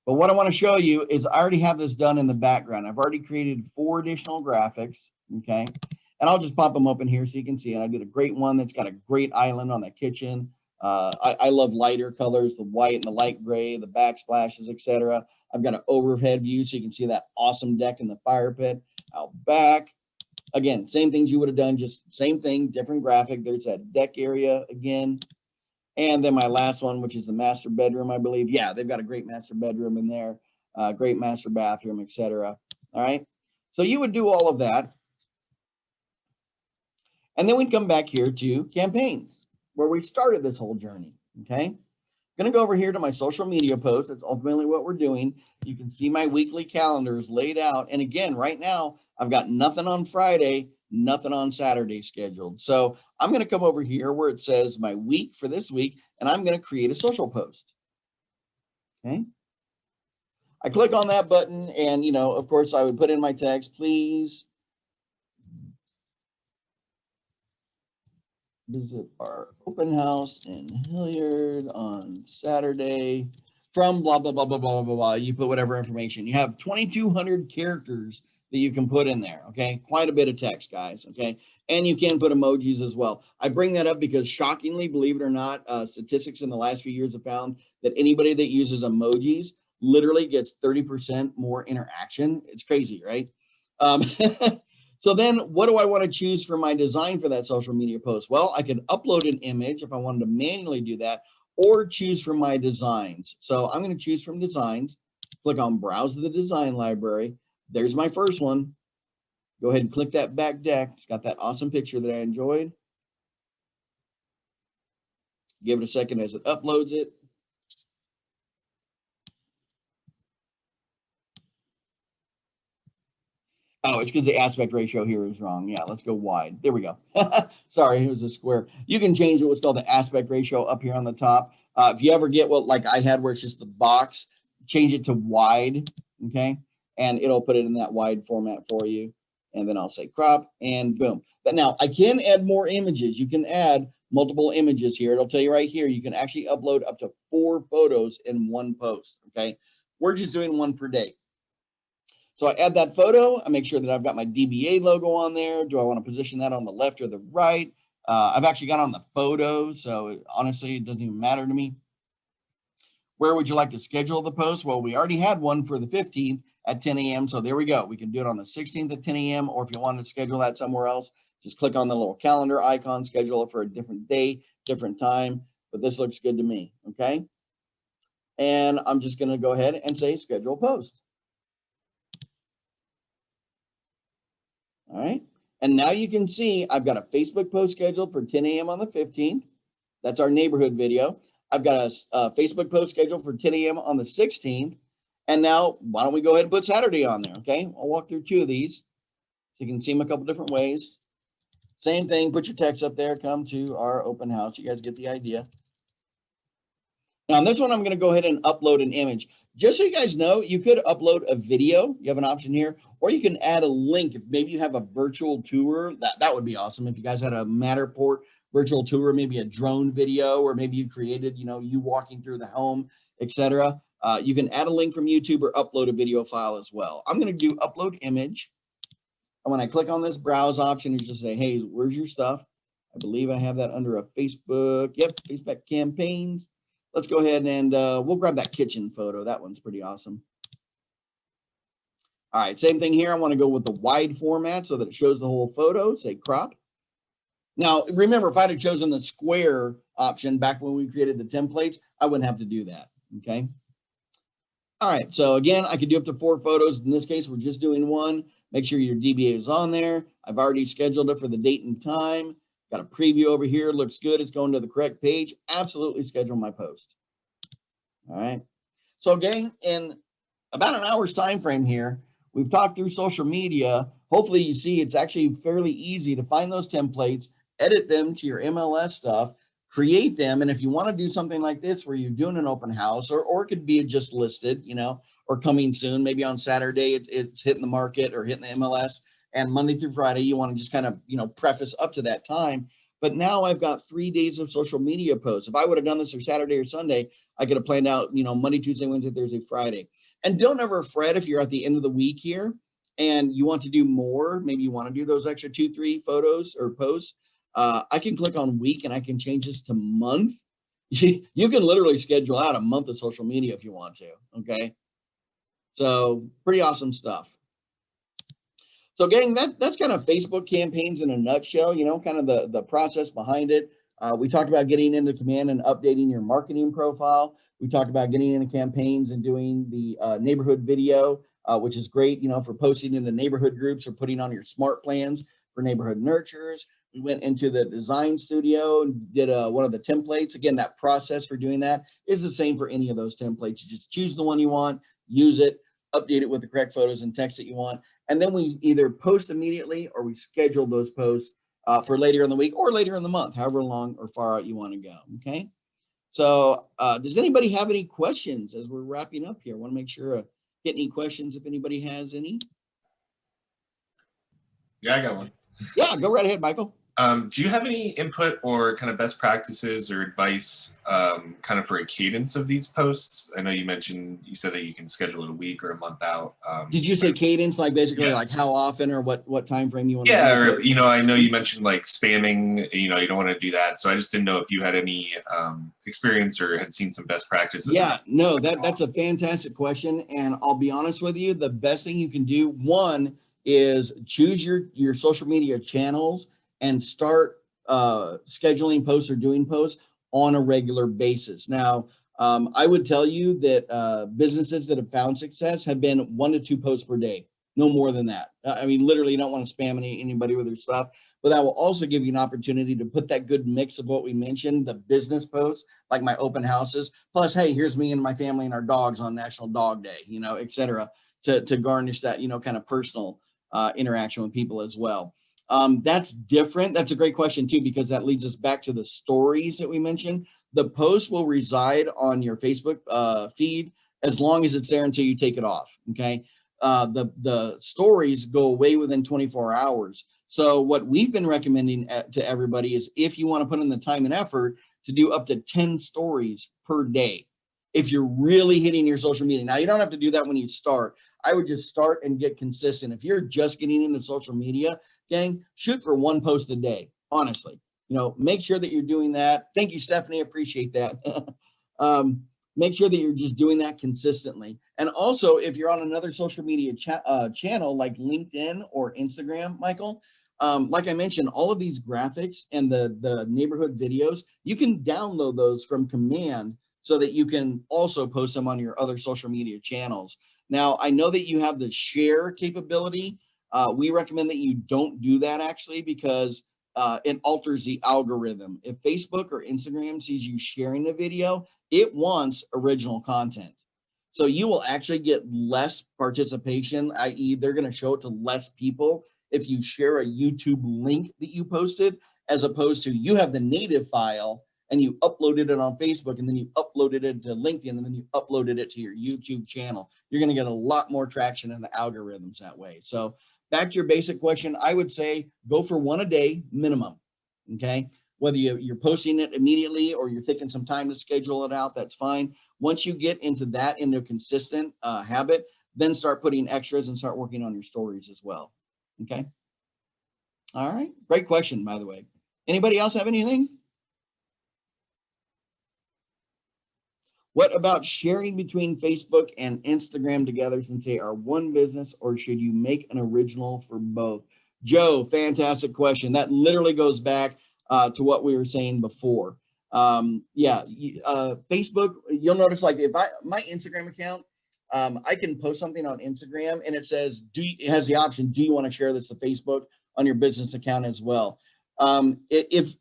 what I want to show you is I already have this done in the background. I've already created 4 additional graphics, okay? And I'll just pop them open here so you can see it. I did a great one that's got a great island on the kitchen. I love lighter colors, the white and the light gray, the backsplashes, etc. I've got an overhead view so you can see that awesome deck in the fire pit out back. Again, same things you would have done, just same thing, different graphic. There's that deck area again. And then my last one, which is the master bedroom, I believe. Yeah, they've got a great master bedroom in there, great master bathroom, etc. All right. So you would do all of that. And then we'd come back here to campaigns, where we started this whole journey. Okay. I'm going to go over here to my social media posts. That's ultimately what we're doing. You can see my weekly calendars laid out. And again, right now, I've got nothing on Friday, nothing on Saturday scheduled. So I'm going to come over here where it says my week for this week, and I'm going to create a social post. Okay. I click on that button, and, you know, of course, I would put in my text, please visit our open house in Hilliard on Saturday from blah, blah, blah, blah, blah, blah, blah. You put whatever information. You have 2,200 characters that you can put in there, okay? Quite a bit of text, guys, okay? And you can put emojis as well. I bring that up because shockingly, believe it or not, statistics in the last few years have found that anybody that uses emojis literally gets 30% more interaction. It's crazy, right? So then what do I want to choose for my design for that social media post? Well, I could upload an image if I wanted to manually do that, or choose from my designs. So I'm going to choose from designs, click on browse the design library. There's my first one. Go ahead and click that back deck. It's got that awesome picture that I enjoyed. Give it a second as it uploads it. Oh, it's because the aspect ratio here is wrong. Yeah, let's go wide. There we go. Sorry, it was a square. You can change what's called the aspect ratio up here on the top. If you ever get what like I had where it's just the box, change it to wide, okay? And it'll put it in that wide format for you. And then I'll say crop and boom. But now I can add more images. You can add multiple images here. It'll tell you right here, you can actually upload up to 4 photos in one post, okay? We're just doing one per day. So I add that photo. I make sure that I've got my DBA logo on there. Do I want to position that on the left or the right? I've actually got on the photo, so honestly, it doesn't even matter to me. Where would you like to schedule the post? Well, we already had one for the 15th at 10 a.m. So there we go. We can do it on the 16th at 10 a.m. Or if you want to schedule that somewhere else, just click on the little calendar icon, schedule it for a different day, different time. But this looks good to me, okay? And I'm just going to go ahead and say schedule post. All right. And now you can see I've got a Facebook post scheduled for 10 a.m. on the 15th. That's our neighborhood video. I've got a Facebook post scheduled for 10 a.m. on the 16th. And now why don't we go ahead and put Saturday on there, okay? I'll walk through 2 of these so you can see them a couple different ways. Same thing, put your text up there, come to our open house. You guys get the idea. Now on this one, I'm going to go ahead and upload an image. Just so you guys know, you could upload a video. You have an option here, or you can add a link. If maybe you have a virtual tour, that would be awesome. If you guys had a Matterport virtual tour, maybe a drone video, or maybe you created, you walking through the home, etc. You can add a link from YouTube or upload a video file as well. I'm going to do upload image. And when I click on this browse option, you just say, hey, where's your stuff? I believe I have that under a Facebook. Yep, Facebook campaigns. Let's go ahead and we'll grab that kitchen photo. That one's pretty awesome. All right, same thing here. I want to go with the wide format so that it shows the whole photo. Say crop. Now, remember, if I'd have chosen the square option back when we created the templates, I wouldn't have to do that, okay? All right, so again, I could do up to 4 photos. In this case, we're just doing 1. Make sure your DBA is on there. I've already scheduled it for the date and time. Got a preview over here. Looks good. It's going to the correct page. Absolutely schedule my post. All right. So again, in about an hour's time frame here, we've talked through social media. Hopefully you see it's actually fairly easy to find those templates, edit them to your MLS stuff, create them. And if you want to do something like this where you're doing an open house, or it could be just listed, or coming soon, maybe on Saturday it's hitting the market or hitting the MLS. And Monday through Friday, you want to just kind of, preface up to that time. But now I've got 3 days of social media posts. If I would have done this for Saturday or Sunday, I could have planned out, Monday, Tuesday, Wednesday, Thursday, Friday. And don't ever fret if you're at the end of the week here and you want to do more, maybe you want to do those extra 2-3 photos or posts, I can click on week and I can change this to month. You can literally schedule out a month of social media if you want to. Okay. So pretty awesome stuff. So gang, that's kind of Facebook campaigns in a nutshell, kind of the process behind it. We talked about getting into command and updating your marketing profile. We talked about getting into campaigns and doing the neighborhood video, which is great, for posting in the neighborhood groups or putting on your smart plans for neighborhood nurturers. We went into the design studio and did one of the templates. Again, that process for doing that is the same for any of those templates. You just choose the one you want, use it, update it with the correct photos and text that you want. And then we either post immediately or we schedule those posts for later in the week or later in the month, however long or far out you want to go. Okay. So does anybody have any questions as we're wrapping up here? I want to make sure get any questions if anybody has any. Yeah, I got one. Yeah, go right ahead, Michael. Do you have any input or kind of best practices or advice kind of for a cadence of these posts? I know you said that you can schedule it a week or a month out. Did you say cadence, like basically like how often or what time frame you want to do? Yeah, or if, I know you mentioned like spamming, you don't want to do that. So I just didn't know if you had any experience or had seen some best practices. Yeah, no, that's a fantastic question. And I'll be honest with you, the best thing you can do, one, is choose your social media channels and start scheduling posts or doing posts on a regular basis. Now, I would tell you that businesses that have found success have been 1 to 2 posts per day, no more than that. I mean, literally, you don't want to spam anybody with your stuff, but that will also give you an opportunity to put that good mix of what we mentioned, the business posts, like my open houses, plus, hey, here's me and my family and our dogs on National Dog Day, et cetera, to garnish that, kind of personal interaction with people as well. That's different. That's a great question too, because that leads us back to the stories that we mentioned. The post will reside on your Facebook feed as long as it's there until you take it off. Okay. The stories go away within 24 hours. So what we've been recommending to everybody is if you want to put in the time and effort to do up to 10 stories per day, if you're really hitting your social media. Now, you don't have to do that when you start. I would just start and get consistent. If you're just getting into social media, gang, shoot for 1 post a day, honestly. Make sure that you're doing that. Thank you, Stephanie. Appreciate that. Make sure that you're just doing that consistently. And also, if you're on another social media channel like LinkedIn or Instagram, Michael, like I mentioned, all of these graphics and the neighborhood videos, you can download those from command so that you can also post them on your other social media channels. Now, I know that you have the share capability. We recommend that you don't do that actually because it alters the algorithm. If Facebook or Instagram sees you sharing a video, it wants original content. So you will actually get less participation, i.e. they're going to show it to less people if you share a YouTube link that you posted, as opposed to you have the native file and you uploaded it on Facebook and then you uploaded it to LinkedIn and then you uploaded it to your YouTube channel. You're going to get a lot more traction in the algorithms that way. So back to your basic question, I would say go for 1 a day minimum. Okay. Whether you're posting it immediately or you're taking some time to schedule it out, that's fine. Once you get into a consistent habit, then start putting extras and start working on your stories as well. Okay. All right. Great question, by the way. Anybody else have anything? What about sharing between Facebook and Instagram together since they are one business, or should you make an original for both? Joe, fantastic question. That literally goes back to what we were saying before. Facebook, you'll notice like if my Instagram account, I can post something on Instagram and it says, it has the option, do you want to share this to Facebook on your business account as well? If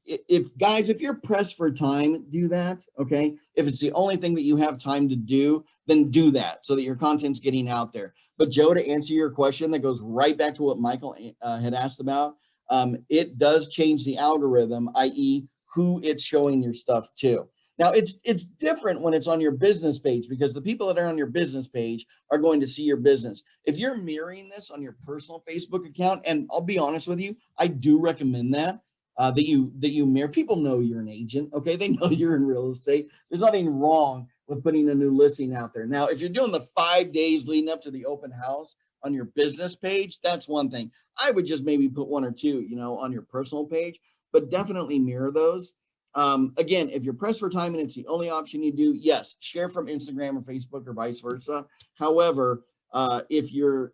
you're pressed for time, do that. Okay. If it's the only thing that you have time to do, then do that so that your content's getting out there. But Joe, to answer your question, that goes right back to what Michael had asked about. It does change the algorithm, i.e. who it's showing your stuff to. Now it's different when it's on your business page because the people that are on your business page are going to see your business. If you're mirroring this on your personal Facebook account, and I'll be honest with you, I do recommend that you mirror. People know you're an agent, okay? They know you're in real estate. There's nothing wrong with putting a new listing out there. Now, if you're doing the 5 days leading up to the open house your business page, that's one thing. I would just maybe put one or two, you know, on your personal page, but definitely mirror those. Again, if you're pressed for time and it's the only option you do, yes, share from Instagram or Facebook or vice versa. However, if you're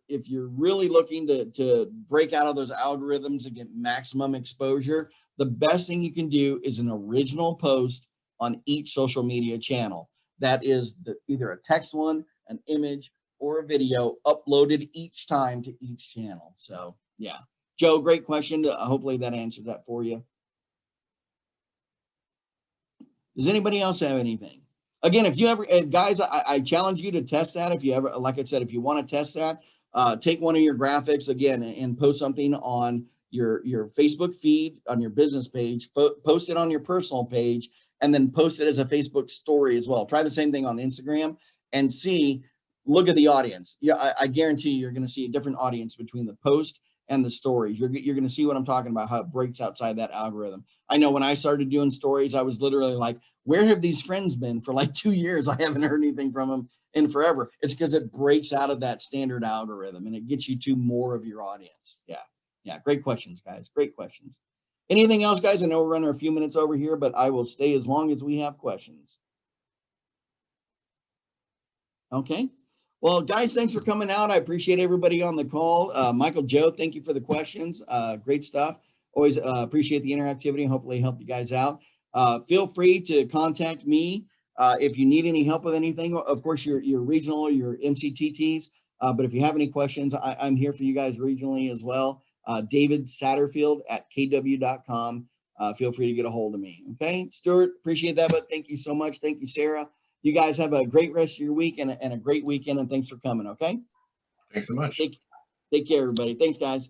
really looking to break out of those algorithms and get maximum exposure, the best thing you can do is an original post on each social media channel. That is either a text one, an image, or a video uploaded each time to each channel. So yeah, Joe, great question. Hopefully that answered that for you. Does anybody else have anything? Again, if you ever, guys, I challenge you to test that. If you ever, like I said, if you want to test that, take one of your graphics again and post something on your Facebook feed on your business page, post it on your personal page, and then post it as a Facebook story as well. Try the same thing on Instagram and see, look at the audience. Yeah, I guarantee you're going to see a different audience between the post and the stories. You're going to see what I'm talking about, how it breaks outside that algorithm. I know when I started doing stories, I was literally like, where have these friends been for like 2 years? I haven't heard anything from them in forever. It's because it breaks out of that standard algorithm and it gets you to more of your audience. Yeah. Great questions, guys. Great questions. Anything else, guys? I know we're running a few minutes over here, but I will stay as long as we have questions. Okay. Well, guys, thanks for coming out. I appreciate everybody on the call. Michael, Joe, thank you for the questions. Great stuff. Always appreciate the interactivity and hopefully help you guys out. Feel free to contact me if you need any help with anything. Of course, your regional, your MCTTs. But if you have any questions, I'm here for you guys regionally as well. David Satterfield at kw.com. Feel free to get a hold of me. Okay, Stuart, appreciate that. But thank you so much. Thank you, Sarah. You guys have a great rest of your week and a great weekend. And thanks for coming. Okay. Thanks so much. Take care, everybody. Thanks, guys.